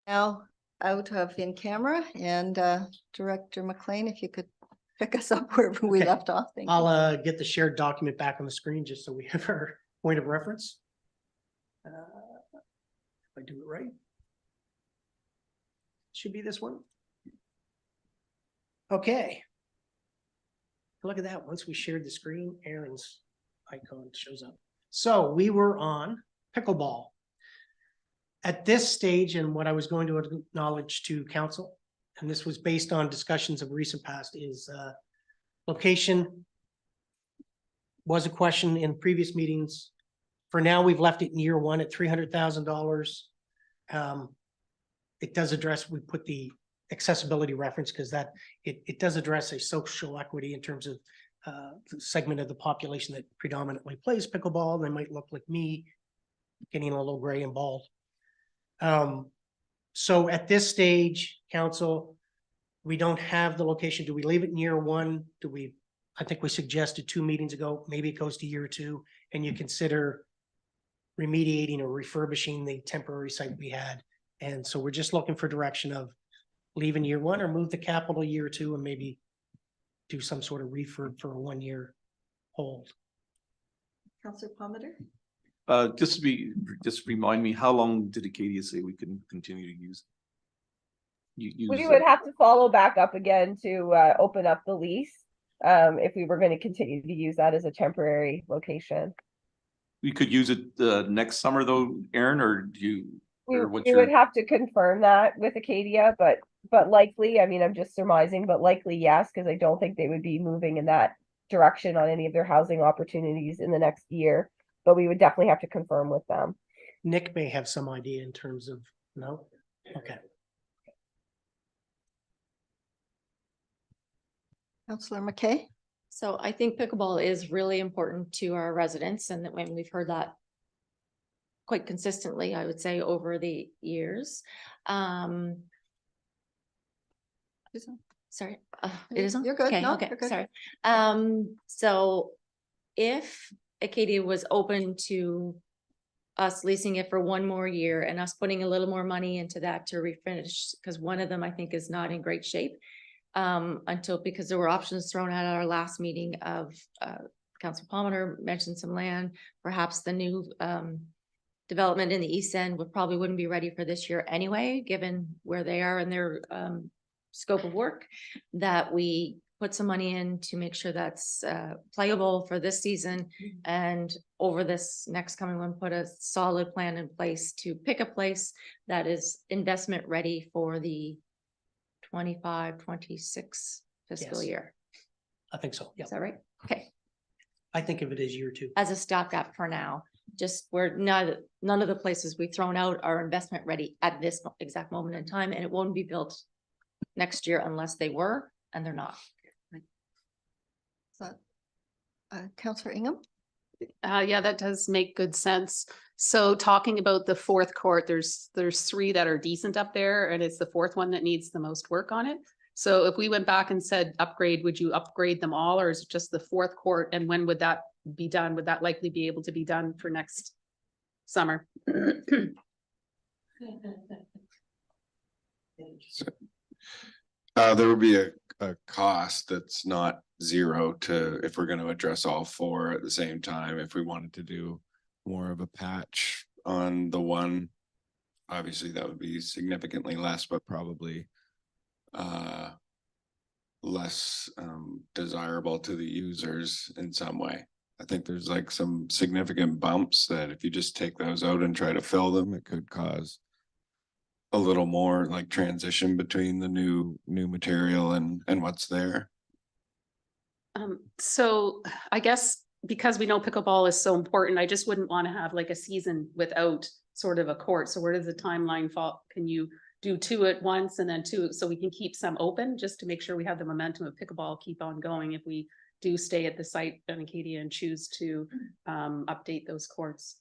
Now out of in camera and Director McLean, if you could pick us up wherever we Okay. left off. Thank you. I'll get the shared document back on the screen just so we have our point of reference. If I do it right. Should be this one. Okay. Look at that. Once we shared the screen, Aaron's icon shows up. So we were on pickleball. At this stage, and what I was going to acknowledge to council, and this was based on discussions of recent past, is location was a question in previous meetings. For now, we've left it in year one at $300,000. It does address, we put the accessibility reference because that it does address a social equity in terms of the segment of the population that predominantly plays pickleball. They might look like me, getting a little gray and bald. So at this stage, council, we don't have the location. Do we leave it in year one? Do we, I think we suggested 2 meetings ago, maybe it goes to year 2 and you consider remediating or refurbishing the temporary site we had. And so we're just looking for direction of leaving year 1 or move the capital year 2 and maybe do some sort of refurb for a 1-year hold. Councillor Palmer. Just remind me, how long did Acadia say we can continue to use? We would have to follow back up again to open up the lease if we were going to continue to use that as a temporary location. We could use it next summer though, Aaron, or do you? We would have to confirm that with Acadia, but likely, I mean, I'm just surmising, but likely yes, because I don't think they would be moving in that direction on any of their housing opportunities in the next year. But we would definitely have to confirm with them. Nick may have some idea in terms of, no? Okay. Councillor McKay. So I think pickleball is really important to our residents, and that when we've heard that quite consistently, I would say, over the years. Sorry, it is on? You're good. Okay, No, okay, you're good. sorry. So if Acadia was open to us leasing it for 1 more year and us putting a little more money into that to refinish, because one of them I think is not in great shape, because there were options thrown out at our last meeting of Councilor Palmer mentioned some land, perhaps the new development in the East End wouldn't be ready for this year anyway, given where they are in their scope of work, that we put some money in to make sure that's playable for this season, and over this next coming one, put a solid plan in place to pick a place that is investment ready for the 25-26 fiscal Yes. year. I think so. Yeah. Is that right? Okay. I think of it as year 2. As a stopgap for now, just where none of the places we've thrown out are investment ready at this exact moment in time, and it won't be built next year unless they were, and they're not. Councillor Ingham. Yeah, that does make good sense. So talking about the 4th court, there's 3 that are decent up there, and it's the 4th one that needs the most work on it. So if we went back and said upgrade, would you upgrade them all, or is it just the 4th court? And when would that be done? Would that likely be able to be done for next summer? There would be a cost that's not zero to, if we're going to address all 4 at the same time. If we wanted to do more of a patch on the one, obviously that would be significantly less, but probably less desirable to the users in some way. I think there's like some significant bumps that if you just take those out and try to fill them, it could cause a little more like transition between the new material and what's there. So I guess because we know pickleball is so important, I just wouldn't want to have like a season without sort of a court. So where does the timeline fall? Can you do 2 at once and then 2 so we can keep some open just to make sure we have the momentum of pickleball keep on going if we do stay at the site in Acadia and choose to update those courts?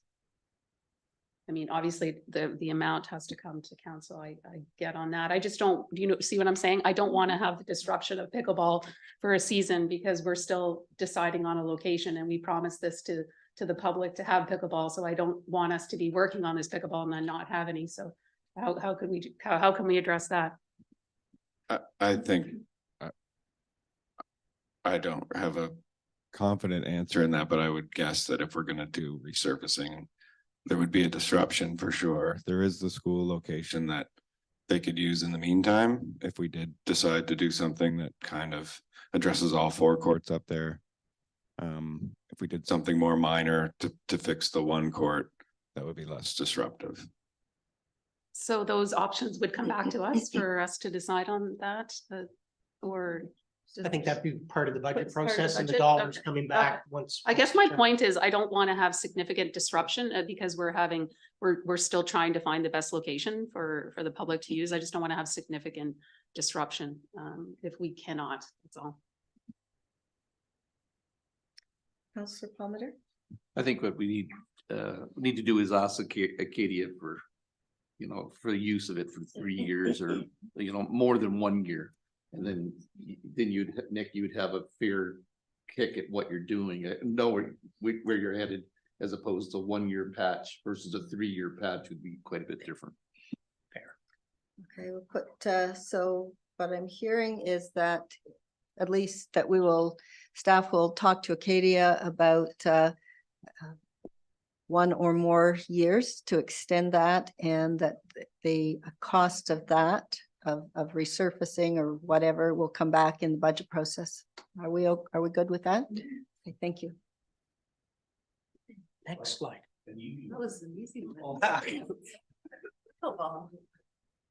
I mean, obviously the amount has to come to council. I get on that. I just don't, see what I'm saying? I don't want to have the disruption of pickleball for a season because we're still deciding on a location, and we promised this to the public to have pickleball. So I don't want us to be working on this pickleball and then not have any. So How could we, how can we address that? I think. I don't have a confident answer in that, but I would guess that if we're gonna do resurfacing, there would be a disruption for sure. There is the school location that they could use in the meantime, if we did decide to do something that kind of addresses all four courts up there. If we did something more minor to fix the one court, that would be less disruptive. So those options would come back to us for us to decide on that, or? I think that'd be part of the budget It's part of the process and the budget, dollars okay, coming back once. I guess my once- point is, I don't want to have significant disruption because we're still trying to find the best location for the public to use. I just don't want to have significant disruption if we cannot, that's all. Counselor Palmer? I think what we need to do is ask Acadia for, for the use of it for 3 years or, more than 1 year. And then Nick, you'd have a fair kick at what you're doing, know where you're headed, as opposed to 1 year patch versus a 3-year patch would be quite a bit different. Okay, we'll put, so what I'm hearing is that at least that staff will talk to Acadia about 1 or more years to extend that, and that the cost of that, of resurfacing or whatever, will come back in the budget process. Are we good with that? Okay, thank you. Next slide. That was an easy one. I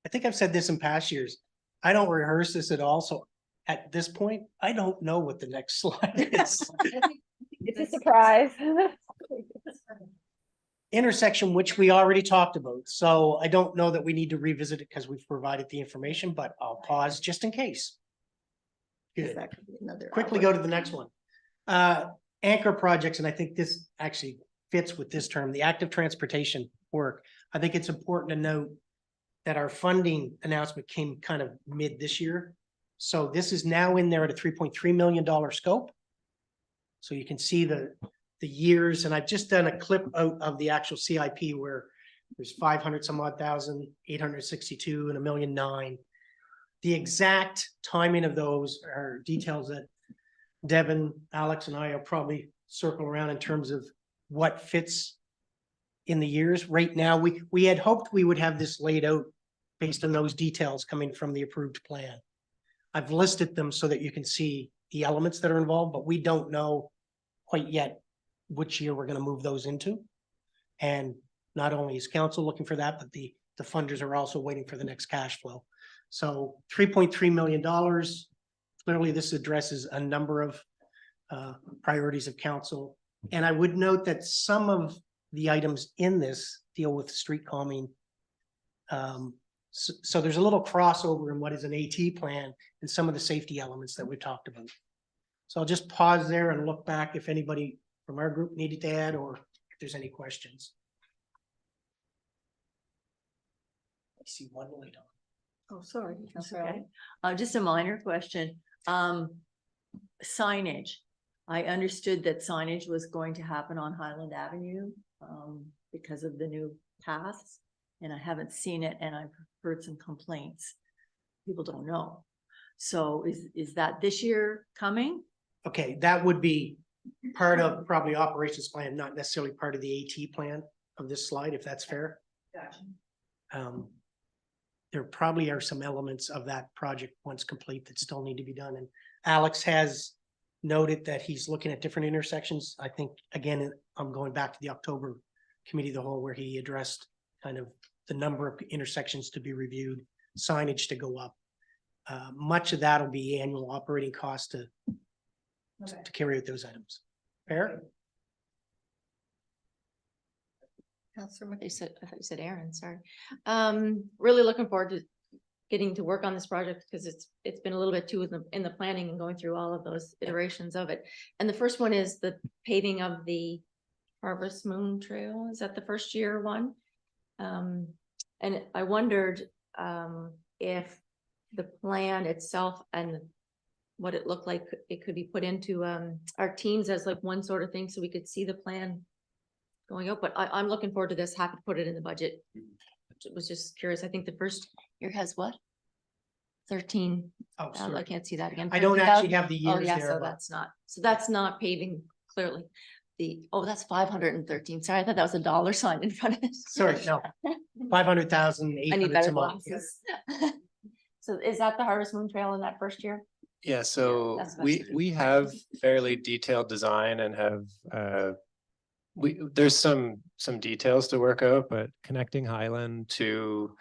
think I've said this in past years. I don't rehearse this at all, so at this point, I don't know what the next slide is. It's a surprise. Intersection, which we already talked about, so I don't know that we need to revisit it because we've provided the information, but I'll pause just in case. Good. That could be another Quickly hour. go to the next one. Anchor projects, and I think this actually fits with this term, the active transportation work. I think it's important to note that our funding announcement came kind of mid this year. So this is now in there at a $3.3 million scope. So you can see the years, and I've just done a clip out of the actual CIP where there's 500 some odd thousand, 862 and $1.9 million. The exact timing of those are details that Devin, Alex, and I will probably circle around in terms of what fits in the years. Right now, we had hoped we would have this laid out based on those details coming from the approved plan. I've listed them so that you can see the elements that are involved, but we don't know quite yet which year we're going to move those into. And not only is council looking for that, but the funders are also waiting for the next cash flow. So $3.3 million. Clearly, this addresses a number of priorities of council. And I would note that some of the items in this deal with street calming. So there's a little crossover in what is an AT plan and some of the safety elements that we've talked about. So I'll just pause there and look back if anybody from our group needed to add, or if there's any questions. I see one light on. Oh, sorry. That's Counselor okay. Allen. Just a minor question. Signage. I understood that signage was going to happen on Highland Avenue because of the new paths. And I haven't seen it, and I've heard some complaints. People don't know. So is that this year coming? Okay, that would be part of probably operations plan, not necessarily part of the AT plan of this slide, if that's fair. Gotcha. There probably are some elements of that project once complete that still need to be done. And Alex has noted that he's looking at different intersections. I think, again, I'm going back to the October committee of the whole, where he addressed kind of the number of intersections to be reviewed, signage to go up. Much of that will be annual operating costs to carry out those items. Fair? Counselor I McLean. thought you said Aaron, sorry. Really looking forward to getting to work on this project because it's been a little bit too in the planning and going through all of those iterations of it. And the first one is the paving of the Harvest Moon Trail. Is that the first year one? And I wondered if the plan itself and what it looked like, it could be put into our teams as like one sort of thing, so we could see the plan going out, but I'm looking forward to this. Happy to put it in the budget. Was just curious. I think the first year has what? 13. Oh, I sorry. can't see that again. I don't actually 13,000? have the Oh, years yeah, there, so but that's not paving clearly. That's 513. Sorry, I thought that was a dollar sign in front of it. sorry, no. 500,000, I need 800 better some odd. Yeah. glasses. So is that the Harvest Moon Trail in that first year? Yeah, so that's we have fairly detailed design and have there's some details to work out, but connecting Highland to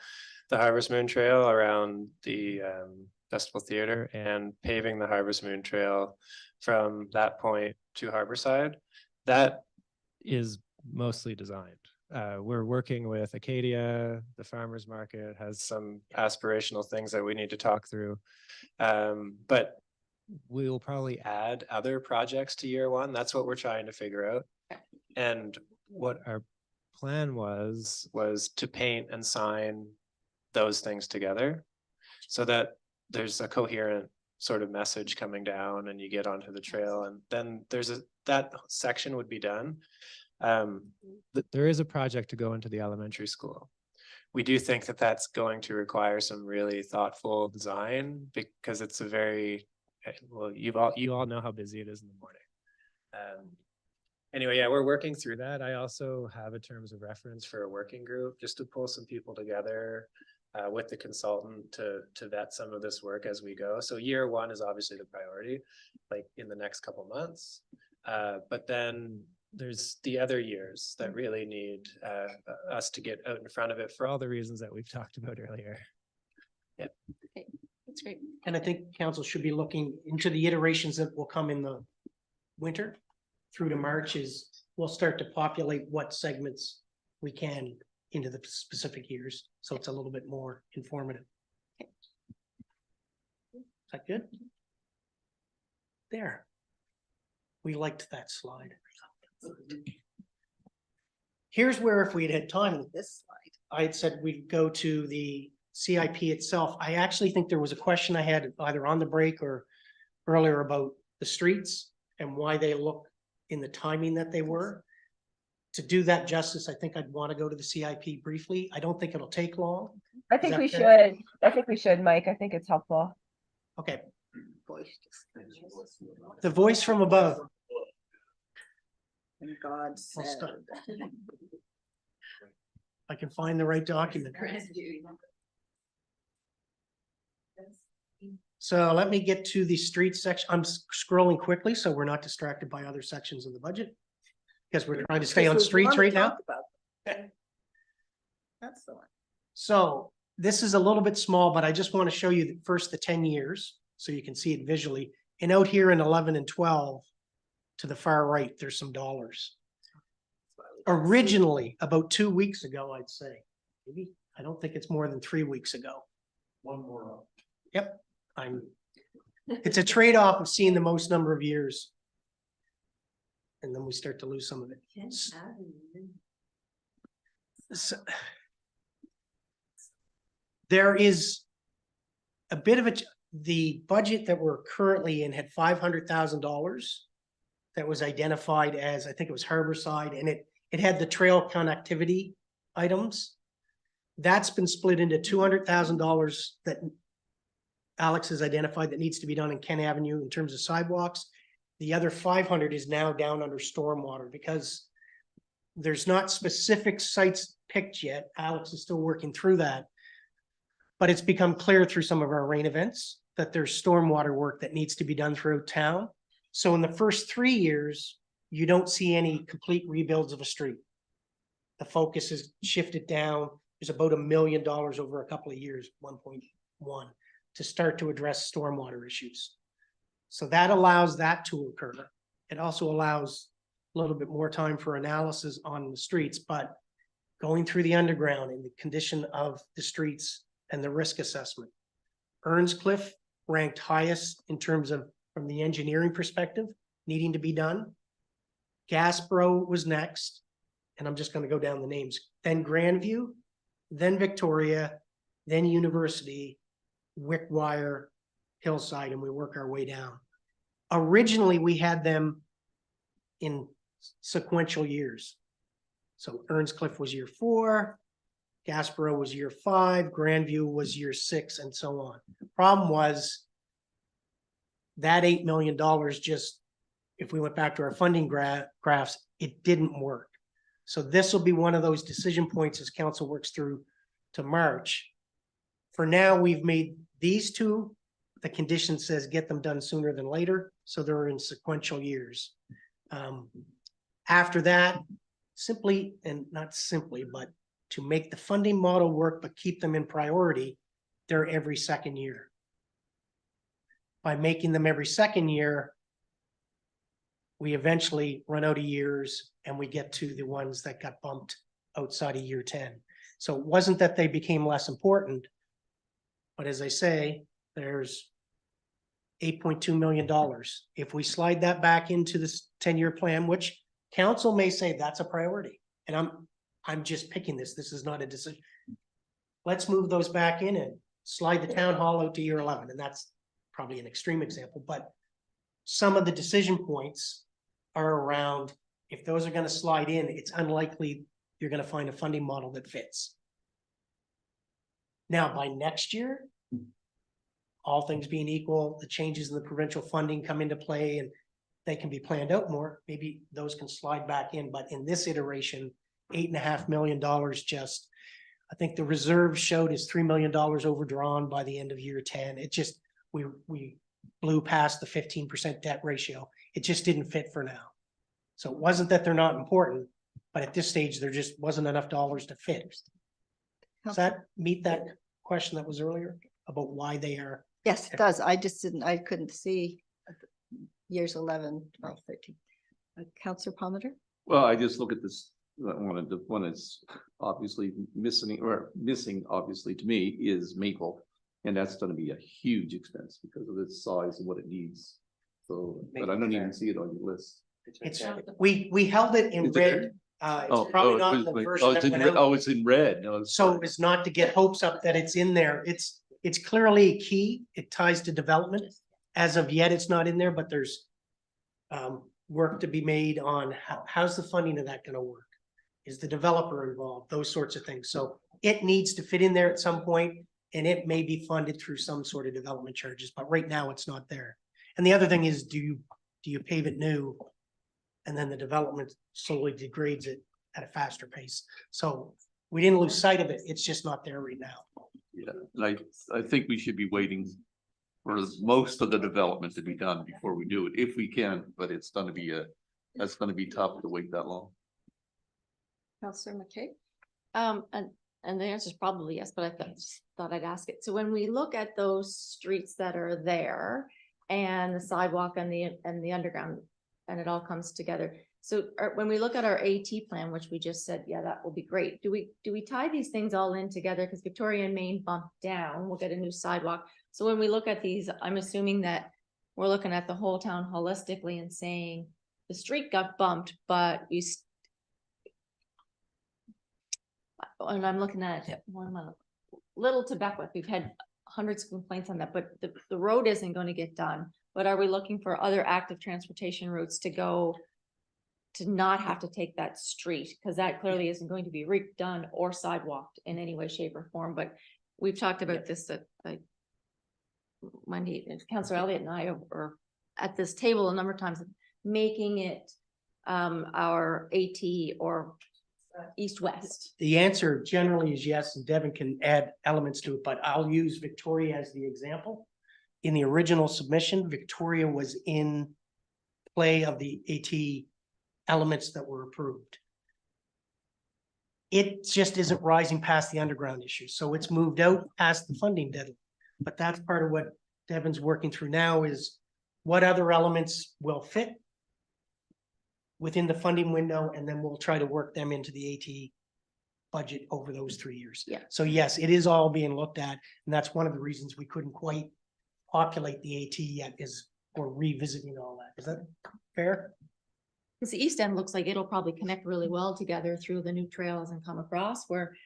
the Harvest Moon Trail around the Festival Theater and paving the Harvest Moon Trail from that point to Harborside, that is mostly designed. We're working with Acadia, the farmers market has some aspirational things that we need to talk through. But we'll probably add other projects to year one. That's what we're trying to figure out. And what our plan was to paint and sign those things together so that there's a coherent sort of message coming down and you get onto the trail, and then that section would be done. There is a project to go into the elementary school. We do think that that's going to require some really thoughtful design because it's a very, well, you all know how busy it is in the morning. Anyway, yeah, we're working through that. I also have a terms of reference for a working group just to pull some people together with the consultant to vet some of this work as we go. So year one is obviously the priority, like in the next couple months. But then there's the other years that really need us to get out in front of it for all the reasons that we've talked about earlier. Yeah. Okay, that's great. And I think council should be looking into the iterations that will come in the winter through to March is we'll start to populate what segments we can into the specific years. So it's a little bit more informative. Is that good? There. We liked that slide. Here's where if we'd had time with this slide, I had said we'd go to the CIP itself. I actually think there was a question I had either on the break or earlier about the streets and why they look in the timing that they were. To do that justice, I think I'd want to go to the CIP briefly. I don't think it'll take long. I think that we fair? should. I think we should, Mike. I think it's helpful. Okay. The voice from above. And God I'll said. start. I can find the right document. So let me get to the street section. I'm scrolling quickly, so we're not distracted by other sections of the budget. Because we're trying to stay on streets right now. That's the one. So this is a little bit small, but I just want to show you first the 10 years, so you can see it visually. And out here in 11 and 12, to the far right, there's some dollars. Originally, about 2 weeks ago, I'd say, maybe, I don't think it's more than 3 weeks ago. One more up. Yep, it's a trade-off of seeing the most number of years. And then we start to lose some of it. So, there is a bit of the budget that we're currently in had $500,000 that was identified as, I think it was Harborside, and it had the trail connectivity items. That's been split into $200,000 that Alex has identified that needs to be done in Kent Avenue in terms of sidewalks. The other 500 is now down under stormwater because there's not specific sites picked yet. Alex is still working through that. But it's become clear through some of our rain events that there's stormwater work that needs to be done throughout town. So in the first 3 years, you don't see any complete rebuilds of a street. The focus is shifted down. There's about $1 million over a couple of years, 1.1, to start to address stormwater issues. So that allows that to occur. It also allows a little bit more time for analysis on the streets, but going through the underground and the condition of the streets and the risk assessment. Earnscliffe ranked highest in terms of, from the engineering perspective, needing to be done. Gasbro was next, and I'm just going to go down the names. Then Grandview, then Victoria, then University, Wickwire, Hillside, and we work our way down. Originally, we had them in sequential years. So Earnscliff was year 4, Gaspereau was year 5, Grandview was year 6, and so on. Problem was that $8 million just, if we went back to our funding graphs, it didn't work. So this will be one of those decision points as council works through to March. For now, we've made these two, the condition says get them done sooner than later, so they're in sequential years. After that, simply, and not simply, but to make the funding model work, but keep them in priority, they're every second year. By making them every second year, we eventually run out of years and we get to the ones that got bumped outside of year 10. So it wasn't that they became less important, but as I say, there's $8.2 million. If we slide that back into this 10-year plan, which council may say that's a priority, and I'm just picking this. This is not a decision. Let's move those back in and slide the town hall out to year 11. And that's probably an extreme example, but some of the decision points are around, if those are going to slide in, it's unlikely you're going to find a funding model that fits. Now, by next year, all things being equal, the changes in the provincial funding come into play and they can be planned out more. Maybe those can slide back in, but in this iteration, $8.5 million just, I think the reserve showed is $3 million overdrawn by the end of year 10. It just, we blew past the 15% debt ratio. It just didn't fit for now. So it wasn't that they're not important, but at this stage, there just wasn't enough dollars to fit. Does that meet that question that was earlier about why they are? Yes, it does. I just didn't, I couldn't see years 11, 12, 13. Councillor Palmer? Well, I just look at this, the one that's obviously missing obviously to me is Maple. And that's gonna be a huge expense because of its size and what it needs. So, but I don't even see it on your list. It's, we held it in Is it red. It's probably not in the version that went out. it's in red. No, it's So it's not to get hopes up that it's in there. It's clearly key. It ties to development. As of yet, it's not in there, but there's work to be made on how's the funding of that gonna work? Is the developer involved? Those sorts of things. So it needs to fit in there at some point, and it may be funded through some sort of development charges, but right now it's not there. And the other thing is, do you pave it new? And then the development slowly degrades it at a faster pace. So we didn't lose sight of it. It's just not there right now. Yeah, and I think we should be waiting for most of the development to be done before we do it, if we can, but it's gonna be that's gonna be tough to wait that long. Councillor McKay? And the answer is probably yes, but I thought I'd ask it. So when we look at those streets that are there and the sidewalk and the underground, and it all comes together. So when we look at our AT plan, which we just said, yeah, that will be great. Do we tie these things all in together? Because Victoria and Main bumped down, we'll get a new sidewalk. So when we look at these, I'm assuming that we're looking at the whole town holistically and saying the street got bumped, but and I'm looking at Little to Beckwith, we've had hundreds of complaints on that, but the road isn't going to get done. But are we looking for other active transportation routes to go to not have to take that street? Because that clearly isn't going to be redone or sidewalked in any way, shape or form. But we've talked about this at Monday, Councillor Elliott and I are at this table a number of times, making it our AT or east-west. The answer generally is yes, and Devin can add elements to it, but I'll use Victoria as the example. In the original submission, Victoria was in play of the AT elements that were approved. It just isn't rising past the underground issue, so it's moved out past the funding deadline. But that's part of what Devin's working through now is what other elements will fit within the funding window, and then we'll try to work them into the AT budget over those 3 years. Yeah. So yes, it is all being looked at, and that's one of the reasons we couldn't quite populate the AT yet is we're revisiting all that. Is that fair? Because the east end looks like it'll probably connect really well together through the new trails and come across, where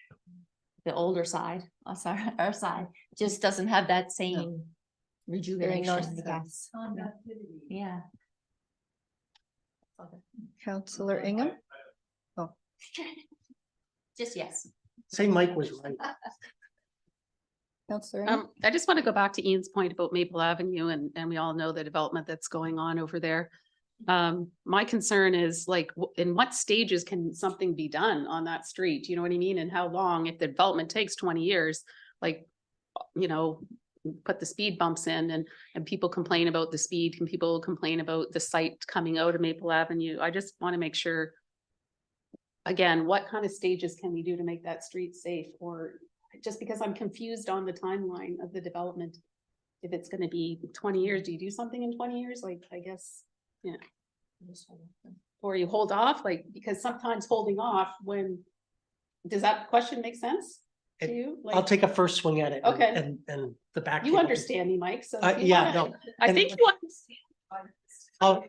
the older side, our side, just doesn't have that same rejuvenation, north I guess. Yeah. Councillor Ingham? Just yes. Say Mike was right. Counselor Amy? I just want to go back to Ian's point about Maple Avenue and we all know the development that's going on over there. My concern is like, in what stages can something be done on that street? You know what I mean? And how long, if the development takes 20 years, like, you know, put the speed bumps in and people complain about the speed, can people complain about the site coming out of Maple Avenue? I just want to make sure. Again, what kind of stages can we do to make that street safe? Or just because I'm confused on the timeline of the development. If it's gonna be 20 years, do you do something in 20 years? Like, I guess, yeah. Or you hold off, like, because sometimes holding off when, does that question make sense to you? I'll Like, take a first swing at it. Okay. And the back. you table can- understand me, Mike, so. if you Yeah, wanna- no. I and- think you understand. I'll-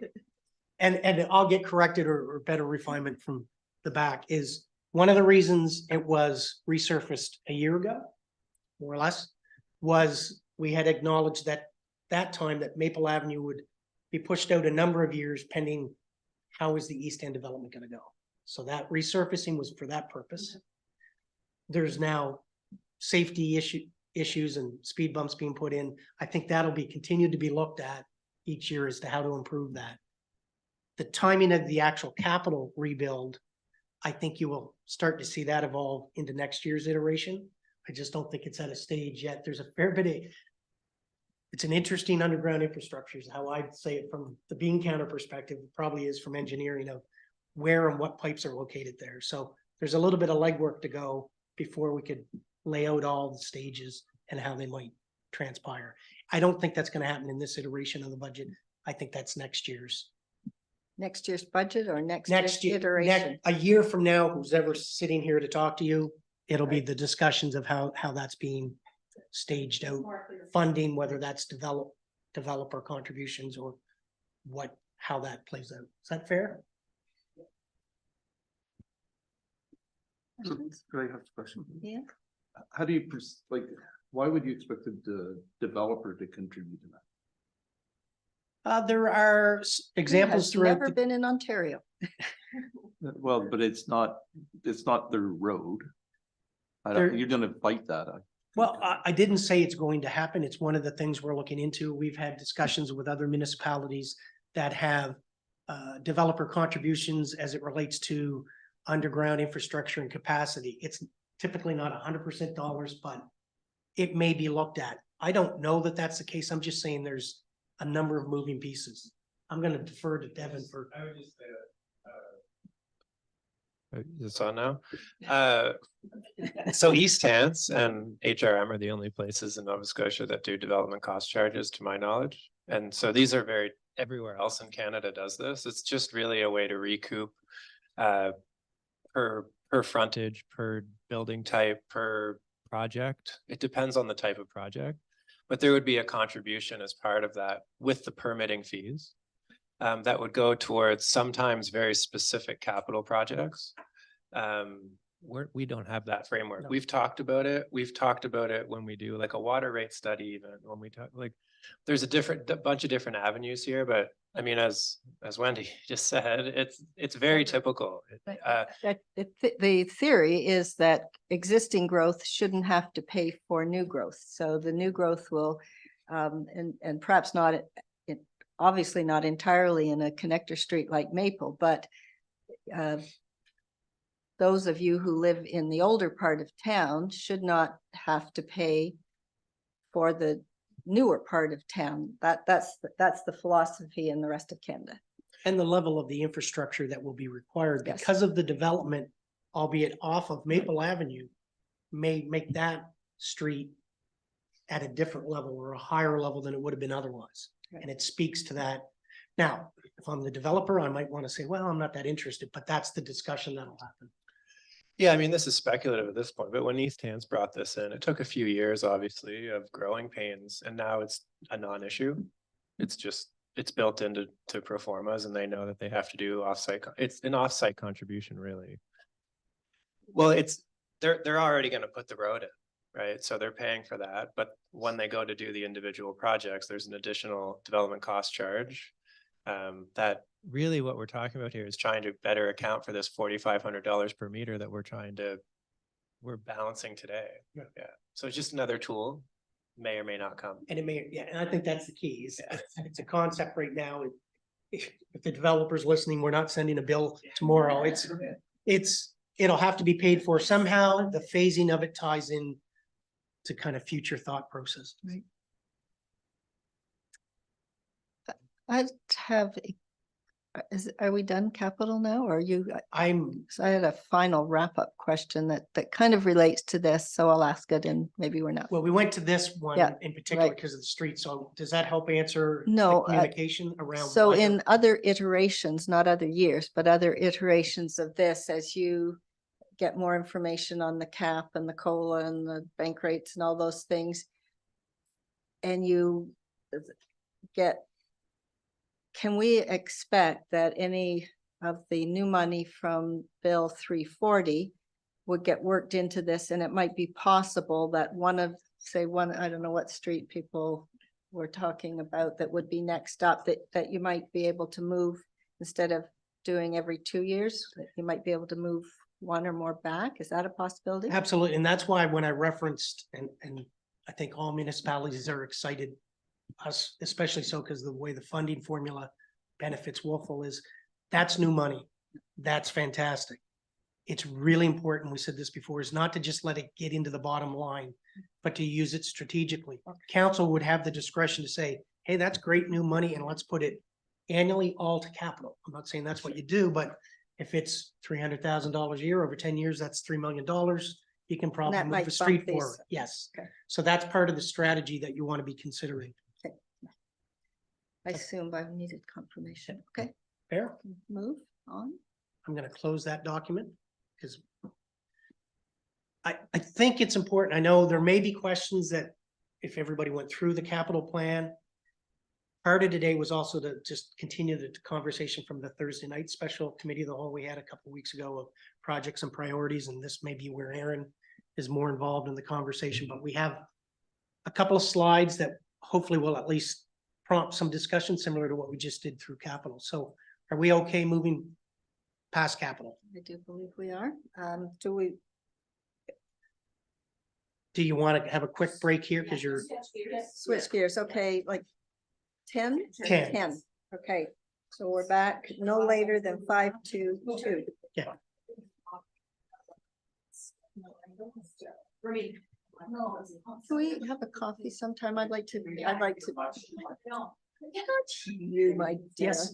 And I'll get corrected or better refinement from the back is one of the reasons it was resurfaced a year ago, more or less, was we had acknowledged that time that Maple Avenue would be pushed out a number of years pending how is the East End development gonna go. So that resurfacing was for that purpose. There's now safety issues and speed bumps being put in. I think that'll be continued to be looked at each year as to how to improve that. The timing of the actual capital rebuild, I think you will start to see that evolve into next year's iteration. I just don't think it's at a stage yet. There's a fair bit of, it's an interesting underground infrastructure is how I'd say it from the bean counter perspective, it probably is from engineering of where and what pipes are located there. So there's a little bit of legwork to go before we could lay out all the stages and how they might transpire. I don't think that's gonna happen in this iteration of the budget. I think that's next year's. Next year's budget or next Next year's year, iteration? a year from now, who's ever sitting here to talk to you, it'll be the discussions of how that's being staged out. Funding, whether that's developer contributions or how that plays out. Is that fair? So, could I have a question? Yeah. How do you, why would you expect the developer to contribute to that? There are examples Has throughout. never the- been in Ontario. Well, but it's not their road. There- You're gonna fight that. Well, I didn't say it's going to happen. It's one of the things we're looking into. We've had discussions with other municipalities that have developer contributions as it relates to underground infrastructure and capacity. It's typically not 100% dollars, but it may be looked at. I don't know that that's the case. I'm just saying there's a number of moving pieces. I'm gonna defer to Devin for. I would just say that. It's on now. So East Hants and HRM are the only places in Nova Scotia that do development cost charges, to my knowledge. And so these are everywhere else in Canada does this. It's just really a way to recoup per frontage, per building type, per project. It depends on the type of project. But there would be a contribution as part of that with the permitting fees. That would go towards sometimes very specific capital projects. We don't have that framework. No. We've talked about it. We've talked about it when we do like a water rate study, even when we talk, like, there's a bunch of different avenues here, but I mean, as Wendy just said, it's very typical. The theory is that existing growth shouldn't have to pay for new growth. So the new growth will, and perhaps not, obviously not entirely in a connector street like Maple, but those of you who live in the older part of town should not have to pay for the newer part of town. That's the philosophy in the rest of Canada. And the level of the infrastructure that will be required Yes. because of the development, albeit off of Maple Avenue, may make that street at a different level or a higher level than it would have been otherwise. Right. And it speaks to that. Now, if I'm the developer, I might want to say, well, I'm not that interested, but that's the discussion that'll happen. Yeah, I mean, this is speculative at this point, but when East Hants brought this in, it took a few years, obviously, of growing pains, and now it's a non-issue. It's built into pro formas, and they know that they have to do offsite. It's an offsite contribution, really. Well, they're already gonna put the road in, right? So they're paying for that, but when they go to do the individual projects, there's an additional development cost charge that really what we're talking about here is trying to better account for this $4,500 per meter that we're balancing today. Yeah. Yeah, so it's just another tool, may or may not come. And it may, yeah, and I think that's the key, is it's a concept right now. If the developer's listening, we're not sending a bill tomorrow. It'll have to be paid for somehow. The phasing of it ties in to kind of future thought process. Right. I have, are we done capital now, or so I had a final wrap-up question that kind of relates to this, so I'll ask it and maybe we're not. Well, we went to this one Yeah, in particular right. because of the street. So does that help answer the No, communication around? So why the- in other iterations, not other years, but other iterations of this, as you get more information on the cap and the COLA and the bank rates and all those things, and you get, can we expect that any of the new money from Bill 340 would get worked into this, and it might be possible that one of, say, I don't know what street people were talking about that would be next up, that you might be able to move, instead of doing every 2 years, that you might be able to move one or more back? Is that a possibility? Absolutely. And that's why when I referenced, and I think all municipalities are excited, us especially so, because the way the funding formula benefits Wolfville is, that's new money. That's fantastic. It's really important, we said this before, is not to just let it get into the bottom line, but to use it strategically. Council would have the discretion to say, hey, that's great new money, and let's put it annually all to capital. I'm not saying that's what you do, but if it's $300,000 a year over 10 years, that's $3 million. You can probably that move might the bump street these. forward. Yes. Okay. So that's part of the strategy that you want to be considering. I assume I needed confirmation. Okay, Fair? move on. I'm gonna close that document because I think it's important. I know there may be questions that if everybody went through the capital plan. Part of today was also to just continue the conversation from the Thursday night special committee of the whole we had a couple of weeks ago of projects and priorities, and this may be where Aaron is more involved in the conversation, but we have a couple of slides that hopefully will at least prompt some discussion similar to what we just did through capital. So are we okay moving past capital? I do believe we are. Do you want to have a quick break here? Because you're Switch gears, okay, like 10? 10. 10, okay. So we're back no later than 5 to 2. Yeah. Can we have a coffee sometime? I'd like to. You, my dear. Yes.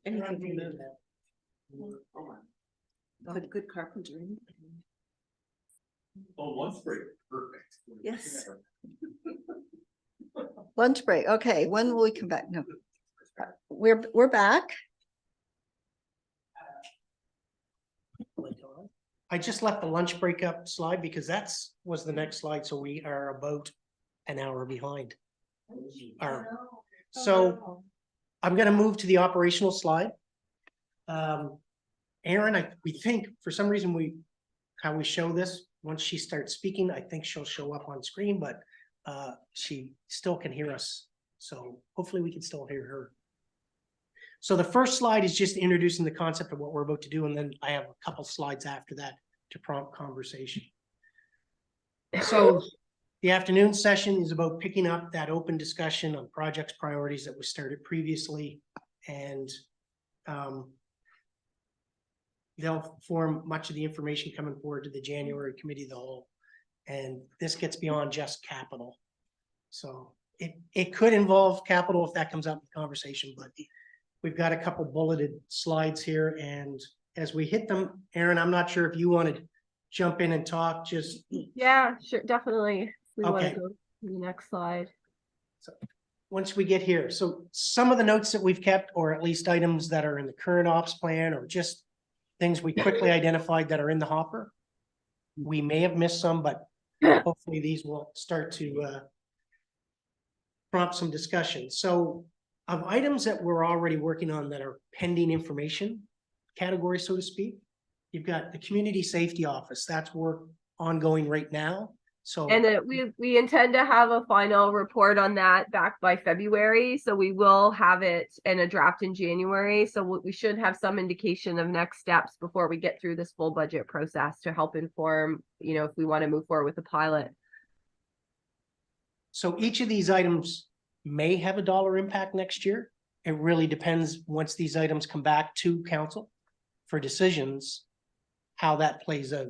Anything to move that. Good carpentry. Oh, lunch break, perfect. Yes. Lunch break. Okay, when will we come back? No. We're back. I just left the lunch break up slide because was the next slide, so we are about an hour behind. So I'm gonna move to the operational slide. Aaron, we think for some reason how we show this, once she starts speaking, I think she'll show up on screen, but she still can hear us. So hopefully we can still hear her. So the first slide is just introducing the concept of what we're about to do, and then I have a couple slides after that to prompt conversation. So the afternoon session is about picking up that open discussion on projects priorities that was started previously, and they'll form much of the information coming forward to the January committee of the whole. And this gets beyond just capital. So it could involve capital if that comes up in the conversation, but we've got a couple bulleted slides here, and as we hit them, Aaron, I'm not sure if you want to jump in and talk, just. Yeah, sure, definitely. We want Okay. to go to the next slide. So once we get here, so some of the notes that we've kept, or at least items that are in the current ops plan, or just things we quickly identified that are in the hopper. We may have missed some, but hopefully these will start to prompt some discussion. So of items that we're already working on that are pending information category, so to speak, you've got the community safety office. That's work ongoing right now. So And we intend to have a final report on that back by February. So we will have it in a draft in January. So we should have some indication of next steps before we get through this full budget process to help inform, if we want to move forward with the pilot. So each of these items may have a dollar impact next year. It really depends once these items come back to council for decisions, how that plays out.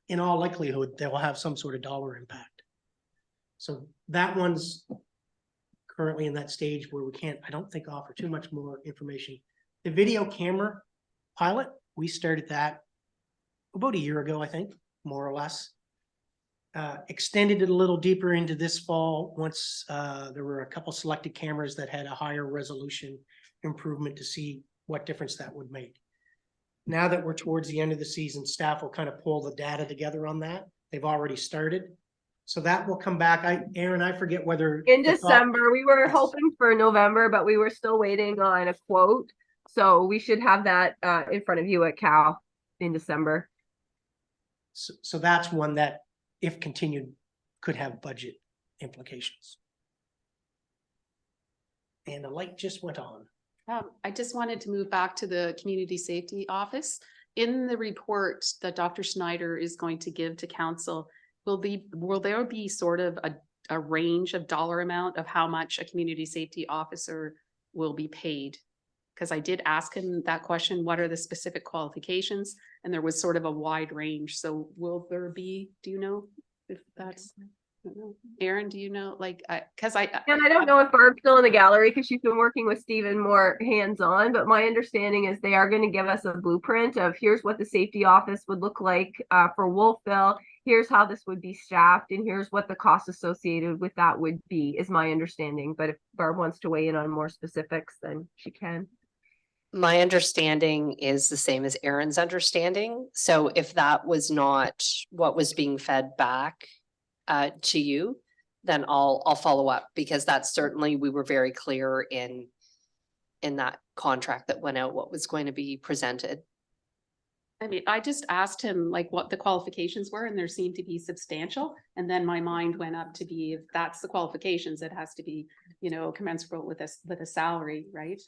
In all likelihood, they will have some sort of dollar impact. So that one's currently in that stage where we can't, I don't think, offer too much more information. The video camera pilot, we started that about a year ago, I think, more or less. Extended it a little deeper into this fall once there were a couple selected cameras that had a higher resolution improvement to see what difference that would make. Now that we're towards the end of the season, staff will kind of pull the data together on that. They've already started. So that will come back. Aaron, I forget whether. In December, we were hoping for November, but we were still waiting on a quote. So we should have that in front of you at Cal in December. So that's one that, if continued, could have budget implications. And the light just went on. I just wanted to move back to the community safety office. In the report that Dr. Schneider is going to give to council, will there be sort of a range of dollar amount of how much a community safety officer will be paid? Because I did ask him that question, what are the specific qualifications? And there was sort of a wide range. So will there be, do you know if that's, I don't know. Aaron, do you know, and I don't know if Barb's still in the gallery because she's been working with Stephen more hands-on, but my understanding is they are going to give us a blueprint of here's what the safety office would look like for Wolfville. Here's how this would be staffed, and here's what the costs associated with that would be, is my understanding. But if Barb wants to weigh in on more specifics, then she can. My understanding is the same as Aaron's understanding. So if that was not what was being fed back to you, then I'll follow up, because that's certainly, we were very clear in that contract that went out what was going to be presented. I mean, I just asked him what the qualifications were, and there seemed to be substantial. And then my mind went up to be, if that's the qualifications, it has to be, commensurate with a salary, right?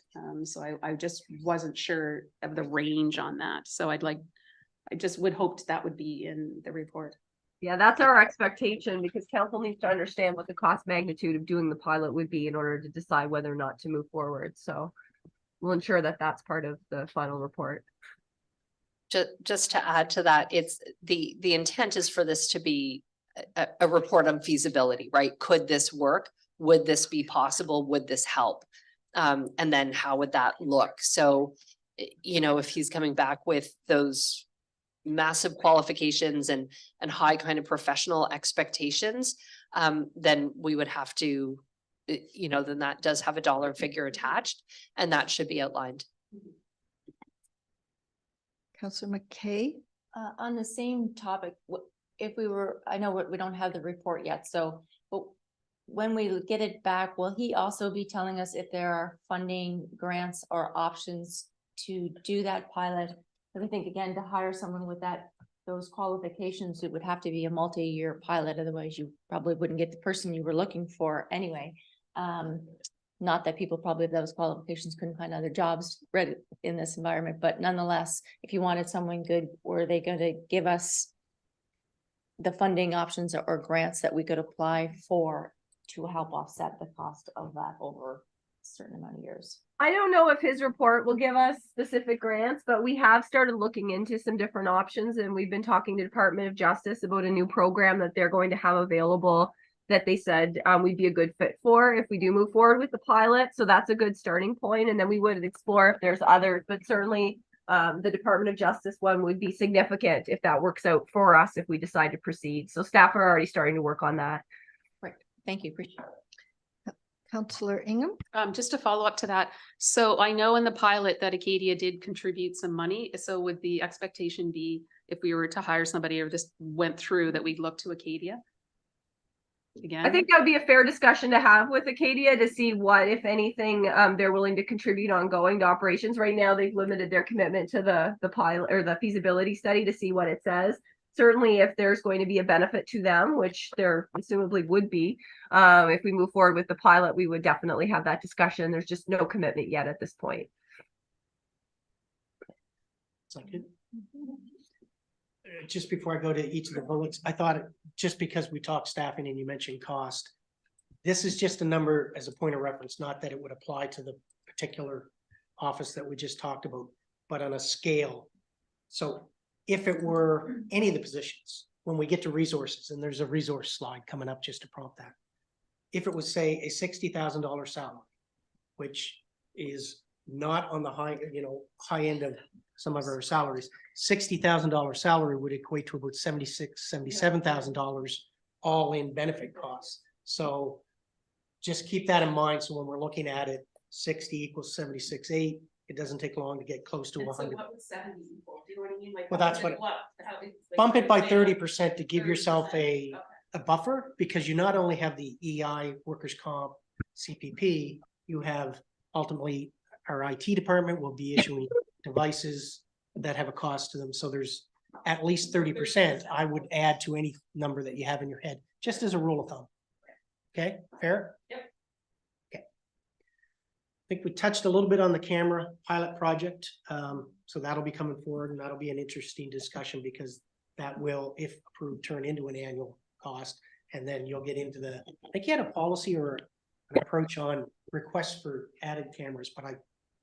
So I just wasn't sure of the range on that. So I just would hope that would be in the report. Yeah, that's our expectation, because council needs to understand what the cost magnitude of doing the pilot would be in order to decide whether or not to move forward. So we'll ensure that that's part of the final report. Just to add to that, it's the intent is for this to be a report on feasibility, right? Could this work? Would this be possible? Would this help? And then how would that look? So, you know, if he's coming back with those massive qualifications and high kind of professional expectations, then we would have to, you know, then that does have a dollar figure attached, and that should be outlined. Councillor McKay? On the same topic, if we were, I know we don't have the report yet, so, but when we get it back, will he also be telling us if there are funding grants or options to do that pilot? Because I think, again, to hire someone with those qualifications, it would have to be a multi-year pilot, otherwise you probably wouldn't get the person you were looking for anyway. Not that people probably with those qualifications couldn't find other jobs ready in this environment, but nonetheless, if you wanted someone good, were they going to give us the funding options or grants that we could apply for to help offset the cost of that over a certain amount of years? I don't know if his report will give us specific grants, but we have started looking into some different options, and we've been talking to Department of Justice about a new program that they're going to have available that they said we'd be a good fit for if we do move forward with the pilot. So that's a good starting point, and then we would explore if there's others, but certainly the Department of Justice one would be significant if that works out for us if we decide to proceed. So staff are already starting to work on that. Right. Thank you. Appreciate it. Councillor Ingham? Just to follow up to that, so I know in the pilot that Acadia did contribute some money, so would the expectation be if we were to hire somebody or this went through that we'd look to Acadia? Again, I think that would be a fair discussion to have with Acadia to see what, if anything, they're willing to contribute ongoing to operations. Right now, they've limited their commitment to the pilot or the feasibility study to see what it says. Certainly, if there's going to be a benefit to them, which there assumably would be, if we move forward with the pilot, we would definitely have that discussion. There's just no commitment yet at this point. Sound good? Just before I go to each of the bullets, I thought just because we talked staffing and you mentioned cost, this is just a number as a point of reference, not that it would apply to the particular office that we just talked about, but on a scale. So if it were any of the positions, when we get to resources, and there's a resource slide coming up just to prompt that. If it was, say, a $60,000 salary, which is not on the high, high end of some of our salaries, $60,000 salary would equate to about $77,000 all in benefit costs. So just keep that in mind. So when we're looking at it, 60 equals 76.8. It doesn't take long to get close to 100. what would 70 equal? Do you know what I mean? Like, Well, that's what, bump it by 30% to give yourself a buffer, because you not only have the EI, workers' comp, CPP, you have ultimately our IT department will be issuing devices that have a cost to them. So there's at least 30% I would add to any number that you have in your head, just as a rule of thumb. Okay, fair? Yep. Okay. I think we touched a little bit on the camera pilot project. So that'll be coming forward, and that'll be an interesting discussion, because that will, if approved, turn into an annual cost. And then you'll get into I think you had a policy or an approach on requests for added cameras, but I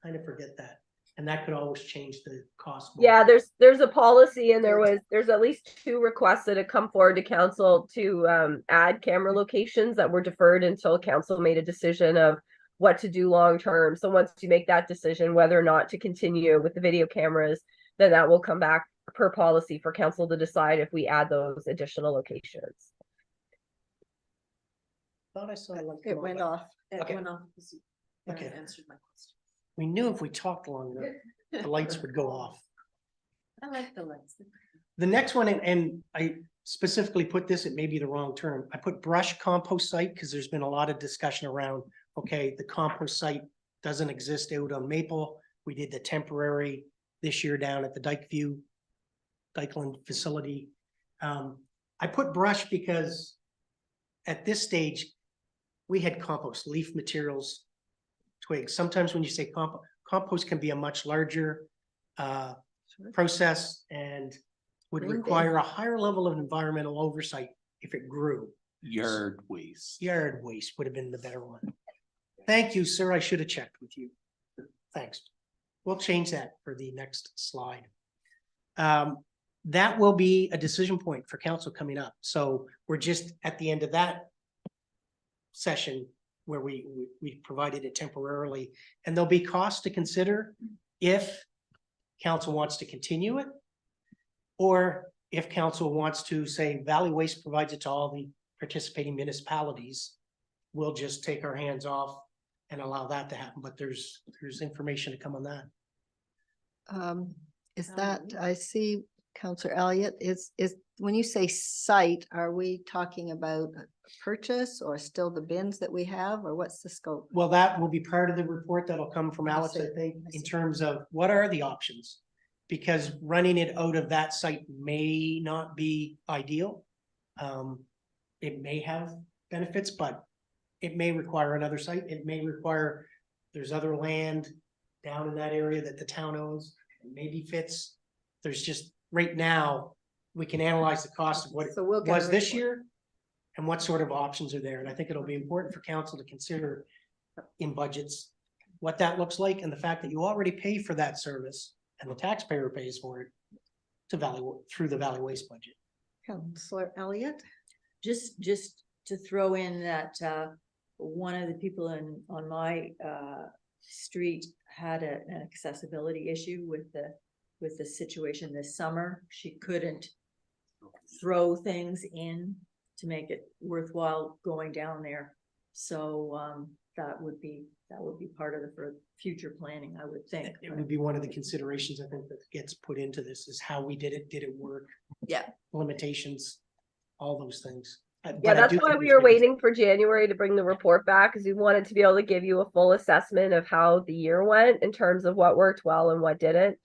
kind of forget that. And that could always change the cost. Yeah, there's a policy, and there's at least 2 requests that have come forward to council to add camera locations that were deferred until council made a decision of what to do long term. So once you make that decision whether or not to continue with the video cameras, then that will come back per policy for council to decide if we add those additional locations. Thought I saw It went off. Okay. Okay. Answered my question. We knew if we talked long enough, the lights would go off. I like the lights. The next one, and I specifically put this, it may be the wrong term. I put brush compost site because there's been a lot of discussion around, okay, the compost site doesn't exist out on Maple. We did the temporary this year down at the Dykeland facility. I put brush because at this stage, we had compost, leaf materials, twigs. Sometimes when you say compost can be a much larger process and would require a higher level of environmental oversight if it grew. Yard waste. Yard waste would have been the better one. Thank you, sir. I should have checked with you. Thanks. We'll change that for the next slide. That will be a decision point for council coming up. So we're just at the end of that session where we provided it temporarily. And there'll be costs to consider if council wants to continue it. Or if council wants to say Valley Waste provides it to all the participating municipalities, we'll just take our hands off and allow that to happen. But there's information to come on that. Is that, I see Counselor Elliott, is, when you say site, are we talking about a purchase or still the bins that we have, or what's the scope? Well, that will be part of the report that'll come from I Alex, I see, think, I in see. terms of what are the options? Because running it out of that site may not be ideal. It may have benefits, but it may require another site. It may require, there's other land down in that area that the town owns, it maybe fits. There's just, right now, we can analyze the cost of what it So we'll get a was this report. year and what sort of options are there. And I think it'll be important for council to consider in budgets what that looks like, and the fact that you already pay for that service and the taxpayer pays for it through the Valley Waste budget. Counselor Elliott? Just to throw in that, one of the people on my, street had an accessibility issue with the situation this summer. She couldn't throw things in to make it worthwhile going down there. So, that would be part of for future planning, I would think. It would be one of the considerations, I think, that gets put into this, is how we did it work? Yeah. Limitations, all those things. Yeah, But I that's do why think we there's were been- waiting for January to bring the report back, because we wanted to be able to give you a full assessment of how the year went in terms of what worked well and what didn't.